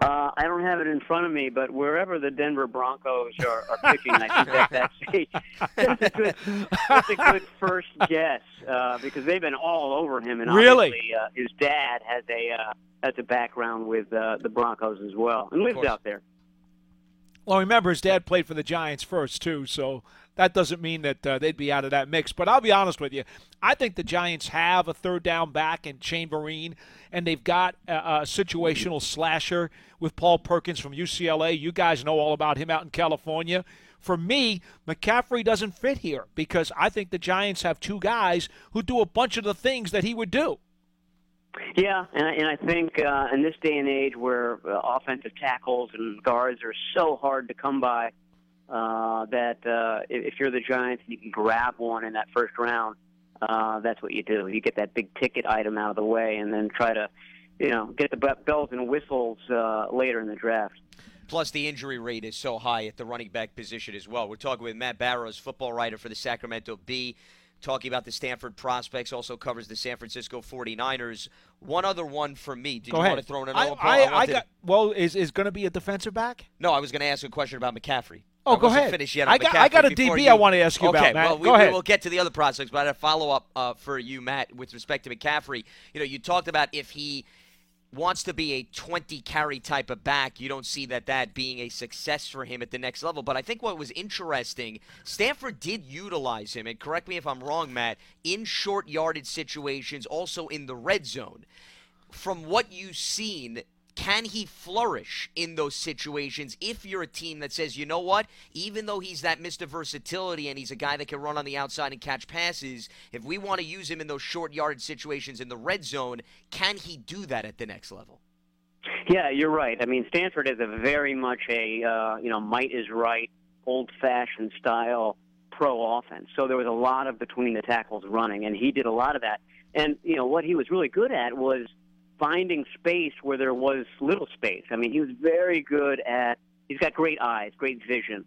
I don't have it in front of me, but wherever the Denver Broncos are picking, I think that's a good first guess because they've been all over him, and really, his dad has a background with the Broncos as well, and lives out there. Well, remember his dad played for the Giants first too, so that doesn't mean that they'd be out of that mix. But I'll be honest with you. I think the Giants have a third down back in Shane Vereen, and they've got a situational slasher with Paul Perkins from UCLA. You guys know all about him out in California. For me, McCaffrey doesn't fit here because I think the Giants have two guys who do a bunch of the things that he would do. Yeah, and I think in this day and age where offensive tackles and guards are so hard to come by, that if you're the Giants and you can grab one in that first round, that's what you do. You get that big ticket item out of the way and then try to, get the bells and whistles later in the draft. Plus, the injury rate is so high at the running back position as well. We're talking with Matt Barrows, football writer for the Sacramento Bee, talking about the Stanford prospects, also covers the San Francisco 49ers. One other one for me. Did Go you ahead. want to throw in another? Is going to be a defensive back? No, I was going to ask a question about McCaffrey. Oh, go ahead. Finished yet I got a DB I want to ask you about, Matt. Well, go ahead. We'll get to the other prospects, but I had a follow-up for you, Matt, with respect to McCaffrey. You talked about if he wants to be a 20-carry type of back, you don't see that being a success for him at the next level. But I think what was interesting, Stanford did utilize him, and correct me if I'm wrong, Matt, in short yardage situations, also in the red zone. From what you've seen, can he flourish in those situations if you're a team that says, you know what, even though he's that Mr. Versatility and he's a guy that can run on the outside and catch passes, if we want to use him in those short yardage situations in the red zone, can he do that at the next level? Yeah, you're right. I mean, Stanford is a very much a, might is right, old-fashioned style pro offense. So there was a lot of between the tackles running, and he did a lot of that. And, what he was really good at was finding space where there was little space. I mean, he was very good he's got great eyes, great vision,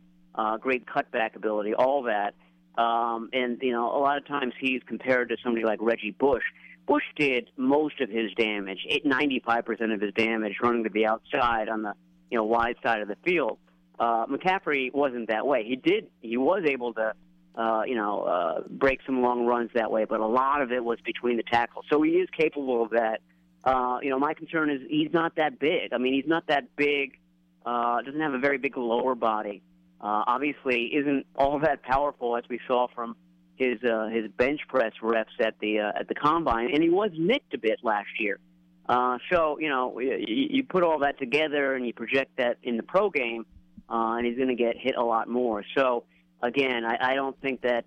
great cutback ability, all that. And, a lot of times he's compared to somebody like Reggie Bush. Bush did most of his damage, 95% of his damage running to the outside on the, wide side of the field. McCaffrey wasn't that way. He was able to, break some long runs that way, but a lot of it was between the tackles. So he is capable of that. My concern is he's not that big. I mean, he's not that big, doesn't have a very big lower body. Obviously isn't all that powerful as we saw from his bench press reps at the combine, and he was nicked a bit last year. So, you put all that together and you project that in the pro game, and he's going to get hit a lot more. So, again, I don't think that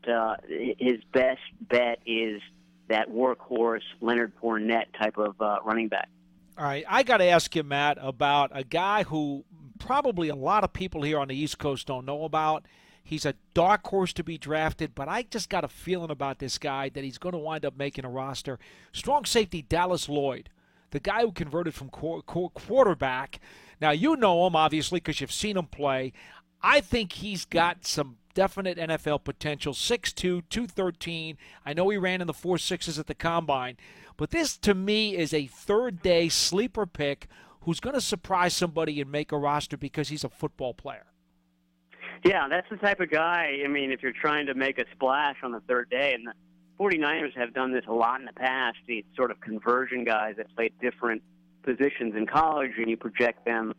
his best bet is that workhorse Leonard Fournette type of running back. All right, I got to ask you, Matt, about a guy who probably a lot of people here on the East Coast don't know about. He's a dark horse to be drafted, but I just got a feeling about this guy that he's going to wind up making a roster. Strong safety Dallas Lloyd, the guy who converted from quarterback. Now, you know him, obviously, because you've seen him play. I think he's got some definite NFL potential, 6'2", 213. I know he ran in the 4.6s at the Combine. But this, to me, is a third-day sleeper pick who's going to surprise somebody and make a roster because he's a football player. Yeah, that's the type of guy, I mean, if you're trying to make a splash on the third day, and the 49ers have done this a lot in the past, these sort of conversion guys that played different positions in college, and you project them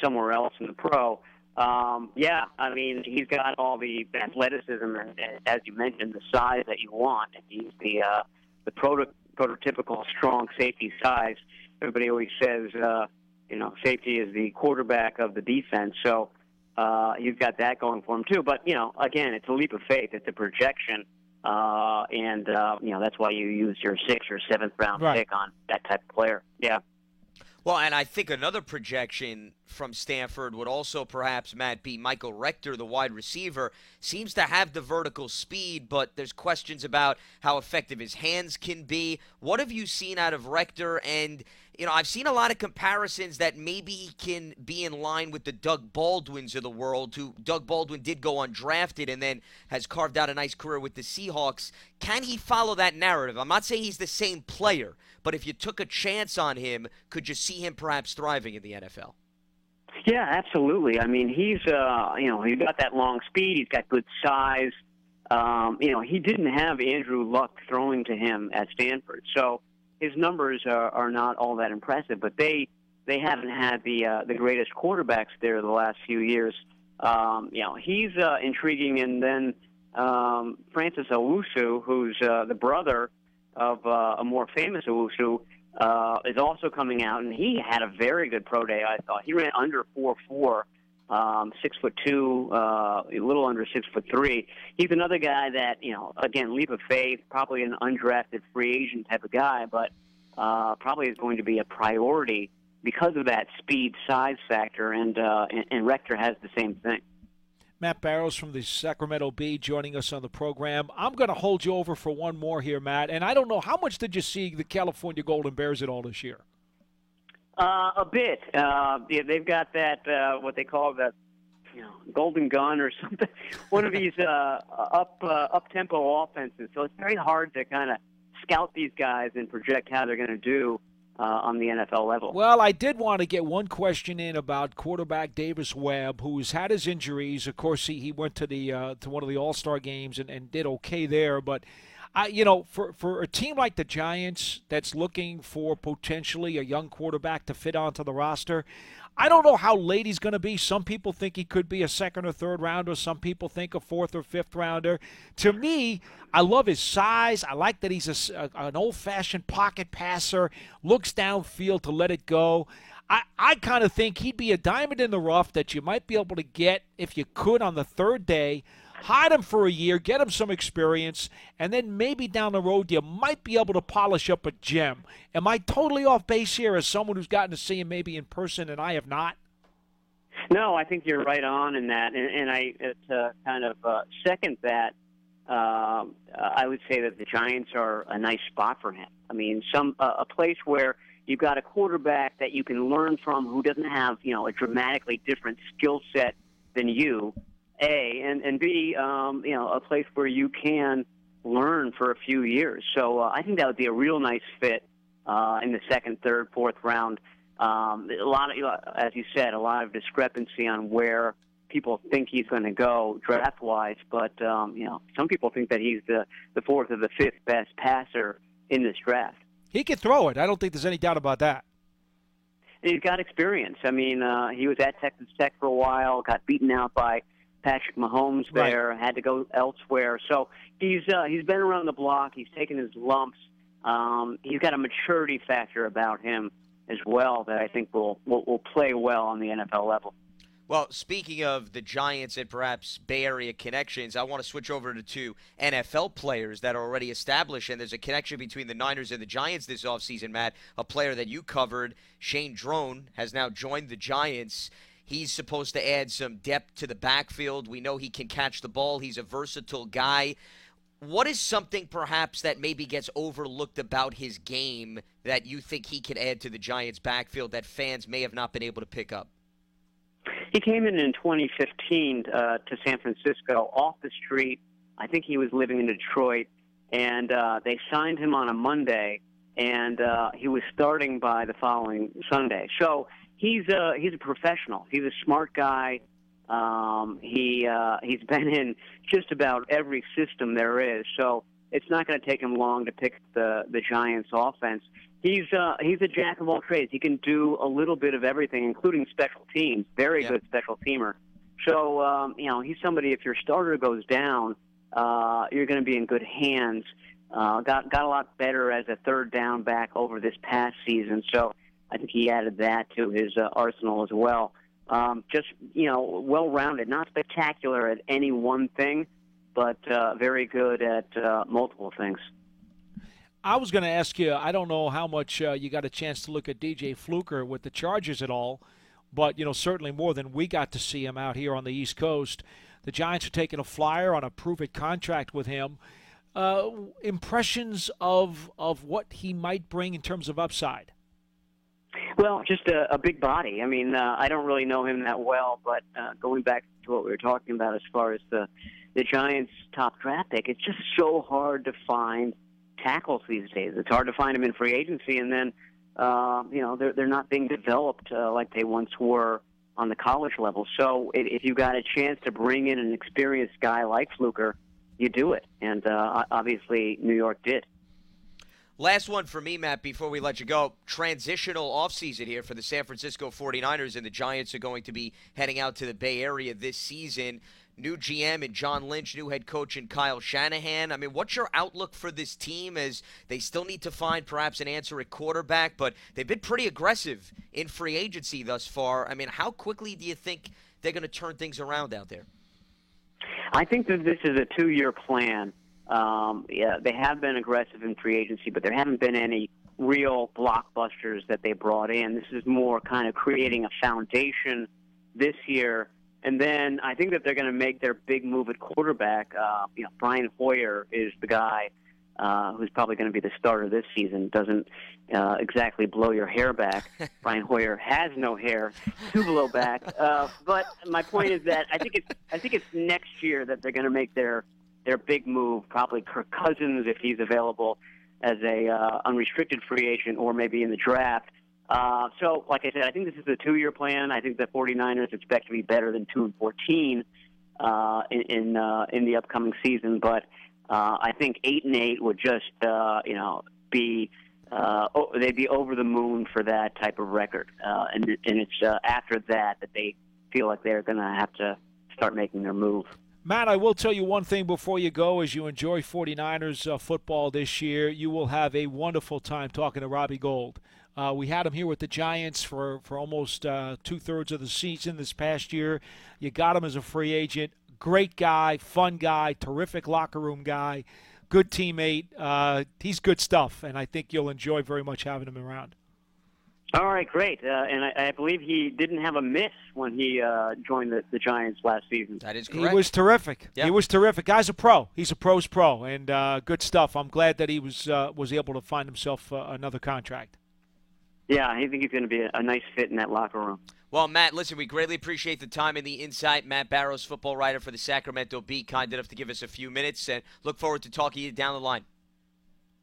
somewhere else in the pro. Yeah, I mean, he's got all the athleticism and, as you mentioned, the size that you want. He's the prototypical strong safety size. Everybody always says, safety is the quarterback of the defense. So he's got that going for him too. But again, it's a leap of faith. It's a projection, and that's why you use your 6th or 7th round pick on that type of player. Yeah. Well, and I think another projection from Stanford would also perhaps, Matt, be Michael Rector, the wide receiver. Seems to have the vertical speed, but there's questions about how effective his hands can be. What have you seen out of Rector? And, I've seen a lot of comparisons that maybe he can be in line with the Doug Baldwins of the world, who Doug Baldwin did go undrafted and then has carved out a nice career with the Seahawks. Can he follow that narrative? I'm not saying he's the same player, but if you took a chance on him, could you see him perhaps thriving in the NFL? Yeah, absolutely. I mean, he's he's got that long speed. He's got good size. He didn't have Andrew Luck throwing to him at Stanford, so his numbers are not all that impressive. But they haven't had the greatest quarterbacks there the last few years. He's intriguing. And then Francis Owusu, who's the brother of a more famous Owusu, is also coming out, and he had a very good pro day. I thought he ran under 4.4. 6'2", a little under 6'3". He's another guy that, again, leap of faith, probably an undrafted free agent type of guy, but probably is going to be a priority because of that speed size factor, and Rector has the same thing. Matt Barrows from the Sacramento Bee joining us on the program. I'm going to hold you over for one more here, Matt, and I don't know, how much did you see the California Golden Bears at all this year? A bit. They've got that what they call the golden gun or something. One of these up tempo offenses. So it's very hard to kind of scout these guys and project how they're going to do on the NFL level. Well, I did want to get one question in about quarterback Davis Webb, who's had his injuries. Of course, he went to to one of the All-Star games and did okay there, but. For a team like the Giants that's looking for potentially a young quarterback to fit onto the roster, I don't know how late he's going to be. Some people think he could be a second or third rounder. Some people think a fourth or fifth rounder. To me, I love his size. I like that he's an old-fashioned pocket passer, looks downfield to let it go. I kind of think he'd be a diamond in the rough that you might be able to get, if you could, on the third day. Hide him for a year, get him some experience, and then maybe down the road you might be able to polish up a gem. Am I totally off base here as someone who's gotten to see him maybe in person and I have not? No, I think you're right on in that, and I kind of second that. I would say that the Giants are a nice spot for him. I mean, a place where you've got a quarterback that you can learn from who doesn't have a dramatically different skill set than you. A, and B, a place where you can learn for a few years. So I think that would be a real nice fit in the second, third, fourth round. A lot of, as you said, a lot of discrepancy on where people think he's going to go draft-wise, but some people think that he's the fourth or the fifth best passer in this draft. He can throw it. I don't think there's any doubt about that. He's got experience. I mean, he was at Texas Tech for a while, got beaten out by Patrick Mahomes there, had to go elsewhere. So he's been around the block. He's taken his lumps. He's got a maturity factor about him as well that I think will play well on the NFL level. Well, speaking of the Giants and perhaps Bay Area connections, I want to switch over to two NFL players that are already established, and there's a connection between the Niners and the Giants this offseason, Matt. A player that you covered, Shane Drone, has now joined the Giants. He's supposed to add some depth to the backfield. We know he can catch the ball. He's a versatile guy. What is something perhaps that maybe gets overlooked about his game that you think he could add to the Giants' backfield that fans may have not been able to pick up? He came in 2015 to San Francisco off the street. I think he was living in Detroit, and they signed him on a Monday, and he was starting by the following Sunday. So he's a professional. He's a smart guy. He's been in just about every system there is. So it's not going to take him long to pick the Giants' offense. He's a jack of all trades. He can do a little bit of everything, including special teams. Very good special teamer. So he's somebody. If your starter goes down, you're going to be in good hands. Got a lot better as a third down back over this past season. So I think he added that to his arsenal as well. Just well-rounded, not spectacular at any one thing, but very good at multiple things. I was going to ask you, I don't know how much you got a chance to look at DJ Fluker with the Chargers at all, but, certainly more than we got to see him out here on the East Coast. The Giants are taking a flyer on a prove-it contract with him. Impressions of what he might bring in terms of upside? Well, just a big body. I mean, I don't really know him that well, but going back to what we were talking about as far as the Giants' top draft pick, it's just so hard to find tackles these days. It's hard to find them in free agency, and then they're not being developed like they once were on the college level. So if you got a chance to bring in an experienced guy like Fluker, you do it, and obviously New York did. Last one for me, Matt, before we let you go. Transitional offseason here for the San Francisco 49ers, and the Giants are going to be heading out to the Bay Area this season. New GM and John Lynch, new head coach and Kyle Shanahan. I mean, what's your outlook for this team as they still need to find perhaps an answer at quarterback, but they've been pretty aggressive in free agency thus far. I mean, how quickly do you think they're going to turn things around out there? I think that this is a 2-year plan. Yeah, they have been aggressive in free agency, but there haven't been any real blockbusters that they brought in. This is more kind of creating a foundation this year. And then I think that they're going to make their big move at quarterback. Brian Hoyer is the guy who's probably going to be the starter this season. Doesn't exactly blow your hair back. Brian Hoyer has no hair to blow back. But my point is that I think it's next year that they're going to make their big move. Probably Kirk Cousins, if he's available as a unrestricted free agent, or maybe in the draft. So, like I said, I think this is a 2-year plan. I think the 49ers expect to be better than 2-14 in the upcoming season. But I think 8-8 would just be they'd be over the moon for that type of record. And it's after that they feel like they're going to have to start making their move. Matt, I will tell you one thing before you go. As you enjoy 49ers football this year, you will have a wonderful time talking to Robbie Gould. We had him here with the Giants for almost 2/3 of the season this past year. You got him as a free agent. Great guy, fun guy, terrific locker room guy, good teammate. He's good stuff, and I think you'll enjoy very much having him around. All right, great. And I believe he didn't have a miss when he joined the Giants last season. That is correct. He was terrific. Yep. He was terrific. Guy's a pro. He's a pro's pro, and good stuff. I'm glad that he was able to find himself another contract. Yeah, I think he's going to be a nice fit in that locker room. Well, Matt, listen, we greatly appreciate the time and the insight. Matt Barrows, football writer for the Sacramento Bee, kind enough to give us a few minutes, and look forward to talking to you down the line.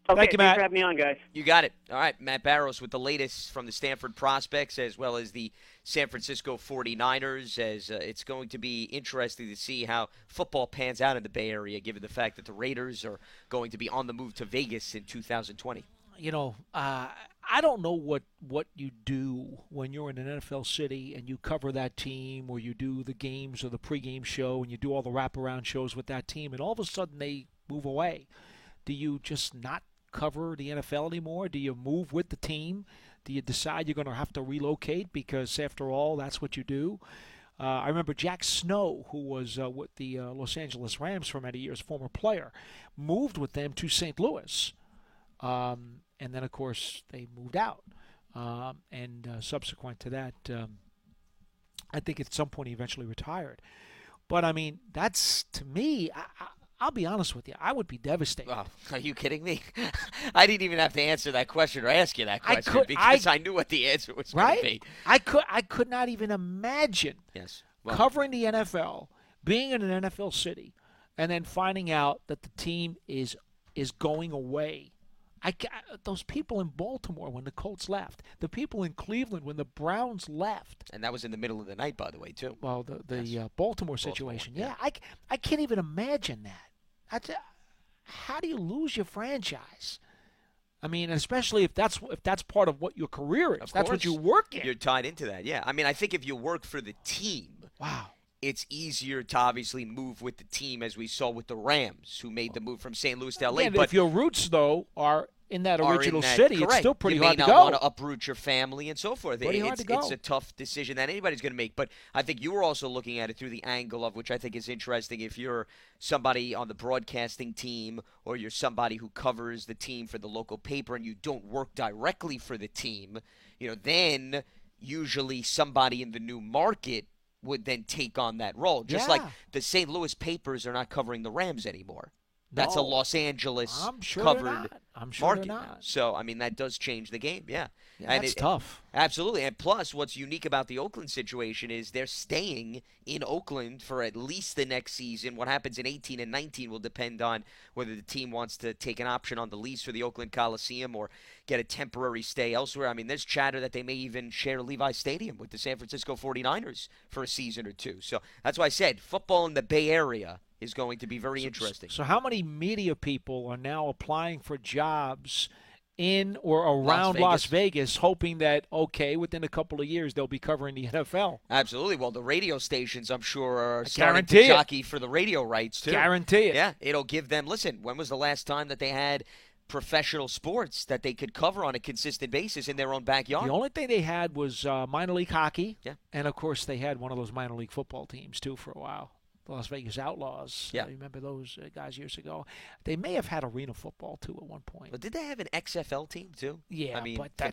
Okay, Thank you, Matt. Thanks for having me on, guys. You got it. All right, Matt Barrows with the latest from the Stanford prospects as well as the San Francisco 49ers, as it's going to be interesting to see how football pans out in the Bay Area, given the fact that the Raiders are going to be on the move to Vegas in 2020. I don't know what you do when you're in an NFL city and you cover that team, or you do the games or the pregame show and you do all the wraparound shows with that team, and all of a sudden they move away. Do you just not cover the NFL anymore? Do you move with the team? Do you decide you're going to have to relocate because, after all, that's what you do? I remember Jack Snow, who was with the Los Angeles Rams for many years, former player, moved with them to St. Louis. And then, of course, they moved out. And subsequent to that, I think at some point he eventually retired. But, I mean, that's, to me, I'll be honest with you, I would be devastated. Oh, are you kidding me? I didn't even have to answer that question or ask you that question because I knew what the answer was going to be. I could not even imagine covering the NFL, being in an NFL city, and then finding out that the team is going away. Those people in Baltimore when the Colts left, the people in Cleveland when the Browns left. And that was in the middle of the night, by the way, too. Well, the Baltimore situation. Yeah, I can't even imagine that. How do you lose your franchise? I mean, especially if that's part of what your career is. That's what you work in. You're tied into that, yeah. I mean, I think if you work for the team, it's easier to obviously move with the team, as we saw with the Rams, who made the move from St. Louis to L.A. Yeah, but if your roots, though, are in that original correct. city, it's still pretty hard to go. You may not want to uproot your family and so forth. It's a tough decision that anybody's going to make. But I think you were also looking at it through the angle of, which I think is interesting, if you're somebody on the broadcasting team or you're somebody who covers the team for the local paper and you don't work directly for the team, then usually somebody in the new market would then take on that role. Just like the St. Louis papers are not covering the Rams anymore. That's a Los Angeles covered market now. So, I mean, that does change the game, yeah. And it's tough. Absolutely. And plus, what's unique about the Oakland situation is they're staying in Oakland for at least the next season. What happens in 18 and 19 will depend on whether the team wants to take an option on the lease for the Oakland Coliseum or get a temporary stay elsewhere. I mean, there's chatter that they may even share Levi Stadium with the San Francisco 49ers for a season or two. So that's why I said football in the Bay Area is going to be very interesting. So how many media people are now applying for jobs in or around Las Vegas, hoping that, okay, within a couple of years they'll be covering the NFL. Absolutely. Well, the radio stations, I'm sure, are starting to jockey for the radio rights, too. Guarantee it. Yeah, it'll give them – listen, when was the last time that they had professional sports that they could cover on a consistent basis in their own backyard? The only thing they had was minor league hockey. Yeah. And, of course, they had one of those minor league football teams, too, for a while. The Las Vegas Outlaws. Yeah. Remember those guys years ago? They may have had arena football, too, at one point. But did they have an XFL team, too? Yeah, I mean, but I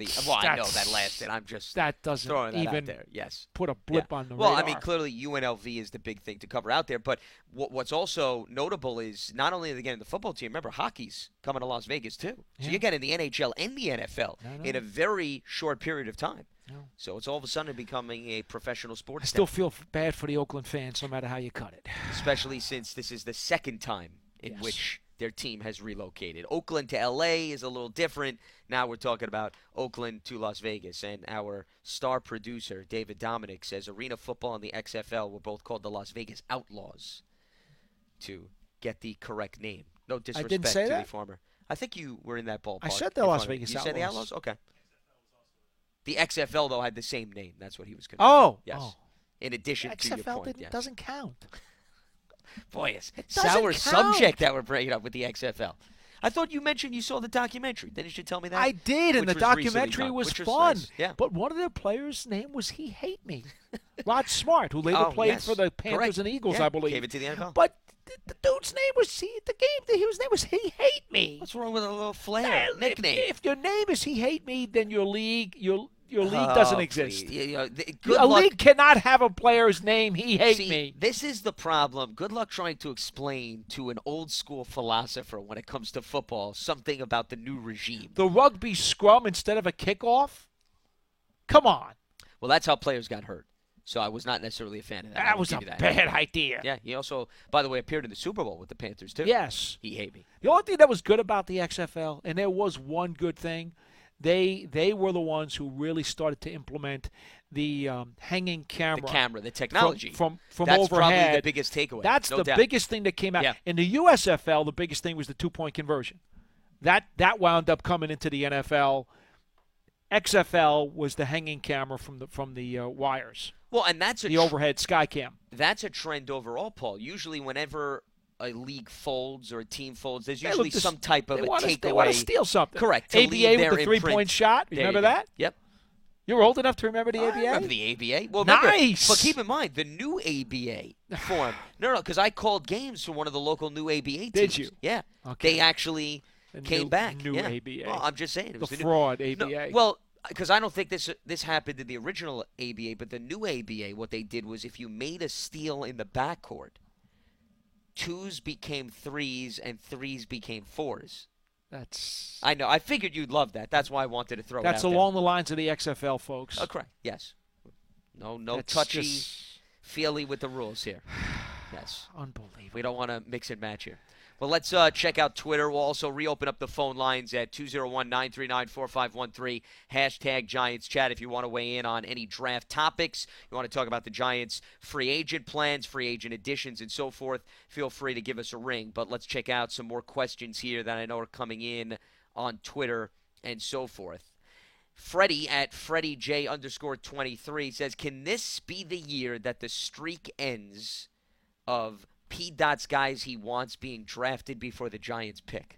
know that lasted. I'm just that doesn't throwing that even out there. Yes. put a blip on the radar. radar. Well, I mean, clearly UNLV is the big thing to cover out there. But what's also notable is not only are they getting the football team, remember, hockey's coming to Las Vegas, too. So you're getting the NHL and the NFL in a very short period of time. No. So it's all of a sudden becoming a professional sports. I still feel bad for the Oakland fans, no matter how you cut it. Especially since this is the second time in which their team has relocated. Oakland to L.A. is a little different. Now we're talking about Oakland to Las Vegas. And our star producer, David Dominic, says arena football and the XFL were both called the Las Vegas Outlaws to get the correct name. No disrespect to the former. I think you were in that ballpark. I said the Las Vegas Outlaws. You said the Outlaws? Okay. The XFL, though, had the same name. That's what he was going to say. Yes. Oh. In addition to your point. XFL doesn't count. Boy, it's a sour subject that we're bringing up with the XFL. I thought you mentioned you saw the documentary. Then you should tell me that. I did, and the documentary was fun. Nice. Yeah. But one of their players' name was He Hate Me. Rod Smart, who later played for the Panthers and Eagles, I believe. Gave it to the NFL. But the dude's name was his name was He Hate Me. What's wrong with a little flair nickname? If your name is He Hate Me, then your league doesn't exist. A league cannot have a player's name, He Hate Me. This is the problem. Good luck trying to explain to an old-school philosopher when it comes to football something about the new regime. The rugby scrum instead of a kickoff? Come on. Well, that's how players got hurt. So I was not necessarily a fan of that. That was a bad idea. Yeah, he also, by the way, appeared in the Super Bowl with the Panthers, too. Yes. He Hate Me. The only thing that was good about the XFL, and there was one good thing, They were the ones who really started to implement the hanging camera. The technology. From That's overhead. That's probably the biggest takeaway. That's no the doubt. biggest thing that came out. Yeah. In the USFL, the biggest thing was the two-point conversion. That wound up coming into the NFL. XFL was the hanging camera from the wires. Well, and that's the overhead sky cam. That's a trend overall, Paul. Usually whenever a league folds or a team folds, there's usually some type of a takeaway. They want to steal something. Correct. ABA with the three-point shot. Remember that? Yep. You were old enough to remember the ABA? I remember the ABA. Well, nice. Remember, but keep in mind, the new ABA form. No, because I called games for one of the local new ABA teams. Did you? Yeah. Okay. They actually came back. New ABA. Well, I'm just saying. It was the fraud ABA. No, well, because I don't think this happened in the original ABA, but the new ABA, what they did was if you made a steal in the backcourt, 2s became 3s and 3s became 4s. I know. I figured you'd love that. That's why I wanted to throw it out That's along the lines of the XFL, folks. Oh, correct. Yes. No touchy-feely with the rules here. Yes. Unbelievable. We don't want to mix and match here. Well, let's check out Twitter. We'll also reopen up the phone lines at 201-939-4513, hashtag Giants Chat if you want to weigh in on any draft topics. You want to talk about the Giants' free agent plans, free agent additions, and so forth. Feel free to give us a ring. But let's check out some more questions here that I know are coming in on Twitter and so forth. Freddie at FreddieJ_23 says, can this be the year that the streak ends of P-Dot's guys he wants being drafted before the Giants pick?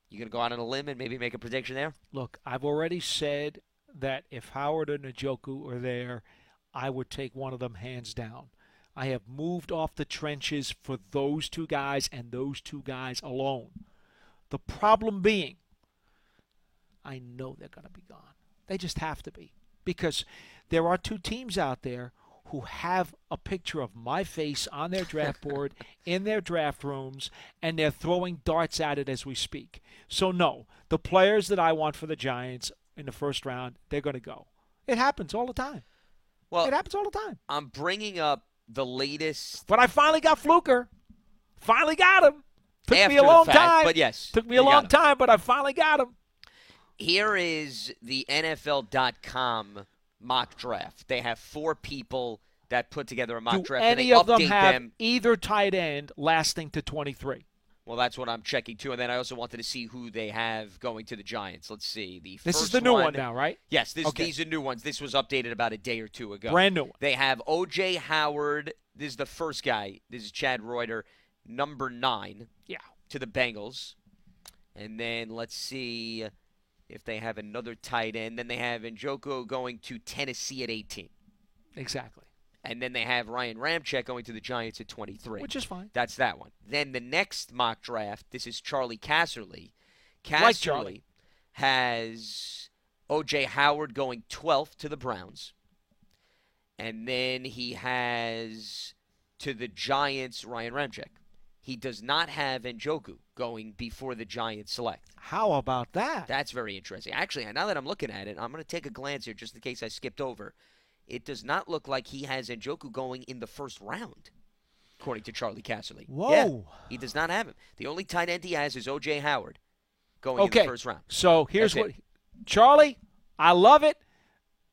You going to go out on a limb and maybe make a prediction there? Look, I've already said that if Howard and Njoku are there, I would take one of them hands down. I have moved off the trenches for those two guys and those two guys alone. The problem being, I know they're going to be gone. They just have to be. Because there are two teams out there who have a picture of my face on their draft board, in their draft rooms, and they're throwing darts at it as we speak. So, no, the players that I want for the Giants in the first round, they're going to go. It happens all the time. Well, it happens all the time. I'm bringing up the latest. But I finally got Fluker. Finally got him. Took me a long time. But yes. Took me a long time, but I finally got him. Here is the NFL.com mock draft. They have 4 people that put together a mock draft. Do any of them have either tight end lasting to 23? Well, that's what I'm checking, too. And then I also wanted to see who they have going to the Giants. Let's see. This is the new one now, right? Yes, these are new ones. This was updated about a day or two ago. Brand new one. They have O.J. Howard. This is the first guy. This is Chad Reuter, number 9 to the Bengals. And then let's see if they have another tight end. Then they have Njoku going to Tennessee at 18. Exactly. And then they have Ryan Ramczyk going to the Giants at 23. Which is fine. That's that one. Then the next mock draft, this is Charlie Casserly. Like Charlie. Has O.J. Howard going 12th to the Browns. And then he has to the Giants Ryan Ramczyk. He does not have Njoku going before the Giants select. How about that? That's very interesting. Actually, now that I'm looking at it, I'm going to take a glance here just in case I skipped over. It does not look like he has Njoku going in the first round, according to Charlie Casserly. Whoa. Yeah, he does not have him. The only tight end he has is O.J. Howard going in the first round. So here's Charlie, I love it.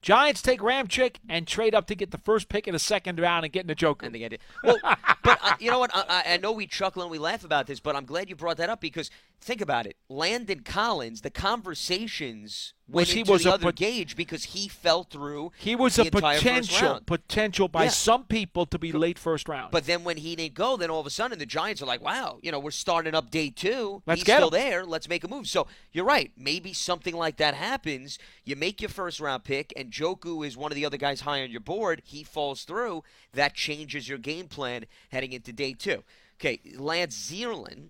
Giants take Ramczyk and trade up to get the first pick in the second round and get Njoku. And they get it. Well, but you know what? I know we chuckle and we laugh about this, but I'm glad you brought that up because think about it. Landon Collins, the conversations went into the other gauge because he fell through. He was a potential by some people to be late first round. But then when he didn't go, then all of a sudden the Giants are like, wow, we're starting up day 2. He's still there. Let's make a move. So you're right. Maybe something like that happens. You make your first round pick, and Njoku is one of the other guys high on your board. He falls through. That changes your game plan heading into day 2. Okay, Lance Zierlein,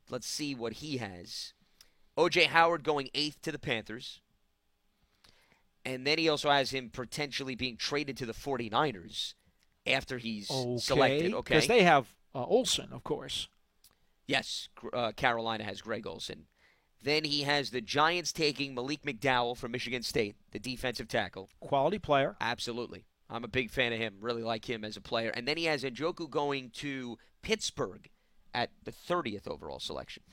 let's see what he has. O.J. Howard going 8th to the Panthers. And then he also has him potentially being traded to the 49ers after he's selected. Okay, because they have Olsen, of course. Yes, Carolina has Greg Olsen. Then he has the Giants taking Malik McDowell from Michigan State, the defensive tackle. Quality player. Absolutely. I'm a big fan of him. Really like him as a player. And then he has Njoku going to Pittsburgh at the 30th overall selection.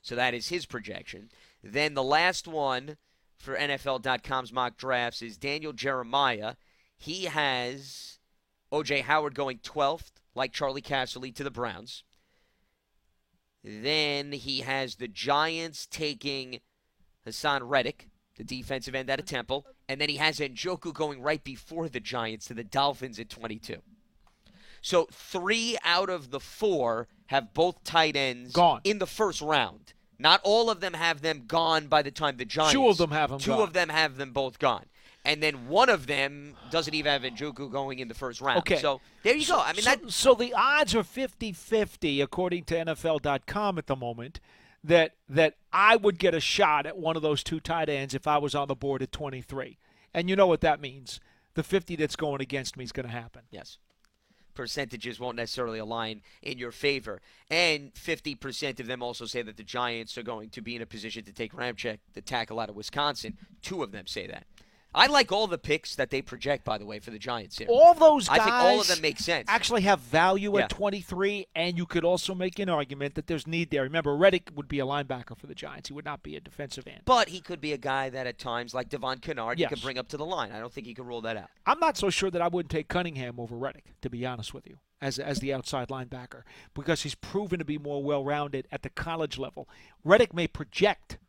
So that is his projection. Then the last one for NFL.com's mock drafts is Daniel Jeremiah. He has O.J. Howard going 12th, like Charlie Casserly, to the Browns. Then he has the Giants taking Hassan Reddick, the defensive end out of Temple. And then he has Njoku going right before the Giants to the Dolphins at 22. So 3 out of the 4 have both tight ends gone in the first round. Not all of them have them gone by the time the Giants. 2 of them have them gone. 2 of them have them both gone. And then one of them doesn't even have Njoku going in the first round. Okay. So there you go. I mean, so the odds are 50-50 according to NFL.com at the moment that I would get a shot at one of those 2 tight ends if I was on the board at 23. And you know what that means. The 50 that's going against me is going to happen. Yes. Percentages won't necessarily align in your favor. And 50% of them also say that the Giants are going to be in a position to take Ramczyk, the tackle out of Wisconsin. 2 of them say that. I like all the picks that they project, by the way, for the Giants here. All those guys I think all of them make sense. Actually have value at 23, and you could also make an argument that there's need there. Remember, Reddick would be a linebacker for the Giants. He would not be a defensive end. But he could be a guy that at times, like Devon Kennard, you could bring up to the line. I don't think he could rule that out. I'm not so sure that I wouldn't take Cunningham over Reddick, to be honest with you, as the outside linebacker, because he's proven to be more well-rounded at the college level. Reddick may project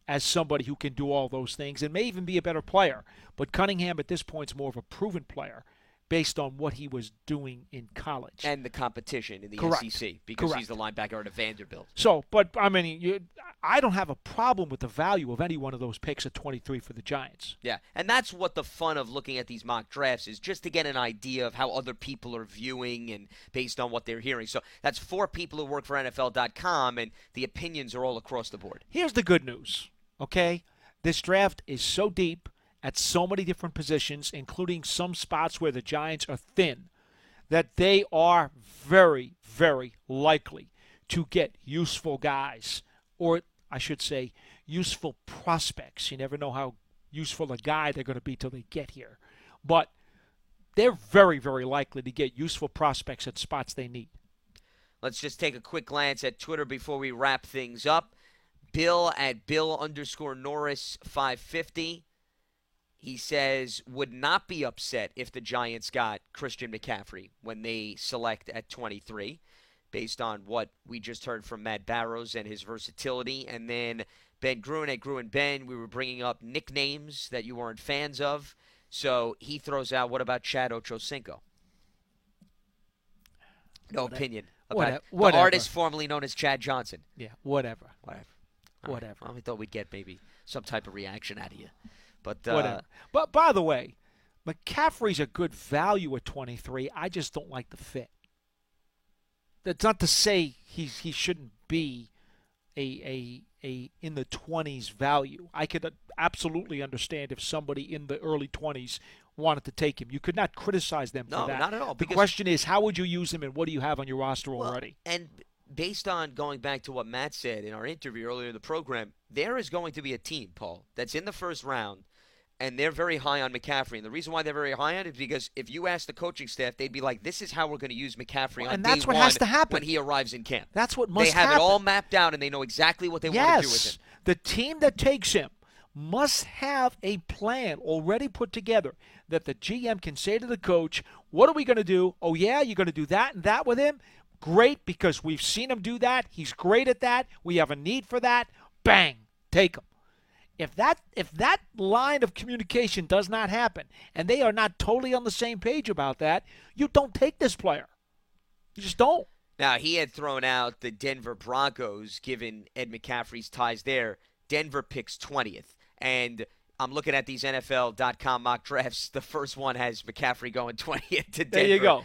as somebody who can do all those things and may even be a better player. But Cunningham at this point is more of a proven player based on what he was doing in college. And the competition in the SEC because he's the linebacker at Vanderbilt. So, but I mean, I don't have a problem with the value of any one of those picks at 23 for the Giants. Yeah, and that's what the fun of looking at these mock drafts is, just to get an idea of how other people are viewing and based on what they're hearing. So that's 4 people who work for NFL.com, and the opinions are all across the board. Here's the good news, okay? This draft is so deep at so many different positions, including some spots where the Giants are thin, that they are very, very likely to get useful guys, or I should say useful prospects. You never know how useful a guy they're going to be till they get here. But they're very, very likely to get useful prospects at spots they need. Let's just take a quick glance at Twitter before we wrap things up. Bill at Bill_Norris 550. He says, would not be upset if the Giants got Christian McCaffrey when they select at 23. based on what we just heard from Matt Barrows and his versatility. And then Ben Gruen at Gruen Ben, we were bringing up nicknames that you weren't fans of. So he throws out, what about Chad Ochocinco? No opinion about the artist formerly known as Chad Johnson. Yeah, whatever. Whatever. Well, we thought we'd get maybe some type of reaction out of you. But whatever. But by the way, McCaffrey's a good value at 23. I just don't like the fit. That's not to say he shouldn't be a in the 20s value. I could absolutely understand if somebody in the early 20s wanted to take him. You could not criticize them for that. No, not at all. The question is, how would you use him, and what do you have on your roster already? And based on going back to what Matt said in our interview earlier in the program, there is going to be a team, Paul, that's in the first round, and they're very high on McCaffrey. And the reason why they're very high on it is because if you ask the coaching staff, they'd be like, this is how we're going to use McCaffrey on and that's day what one has to happen when he arrives in camp. That's what must happen. They have it all mapped out, and they know exactly what they want to do with him. The team that takes him must have a plan already put together that the GM can say to the coach, what are we going to do? Oh, yeah, you're going to do that and that with him? Great, because we've seen him do that. He's great at that. We have a need for that. Bang, take him. If that line of communication does not happen and they are not totally on the same page about that, you don't take this player. You just don't. Now, he had thrown out the Denver Broncos, given Ed McCaffrey's ties there. Denver picks 20th. And I'm looking at these NFL.com mock drafts. The first one has McCaffrey going 20th to Denver. There you go.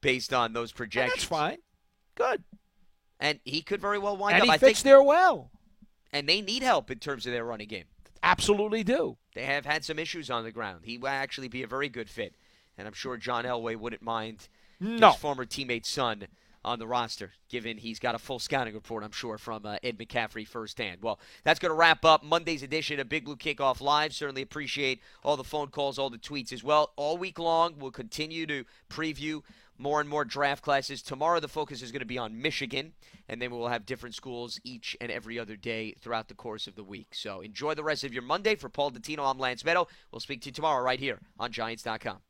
Based on those projections. And that's fine. Good. And he could very well wind up. And he fits there well. And they need help in terms of their running game. Absolutely do. They have had some issues on the ground. He will actually be a very good fit. And I'm sure John Elway wouldn't mind his former teammate's son on the roster, given he's got a full scouting report, I'm sure, from Ed McCaffrey firsthand. Well, that's going to wrap up Monday's edition of Big Blue Kickoff Live. Certainly appreciate all the phone calls, all the tweets as well. All week long, we'll continue to preview more and more draft classes. Tomorrow, the focus is going to be on Michigan, and then we will have different schools each and every other day throughout the course of the week. So enjoy the rest of your Monday. For Paul Dottino, I'm Lance Meadow. We'll speak to you tomorrow right here on Giants.com.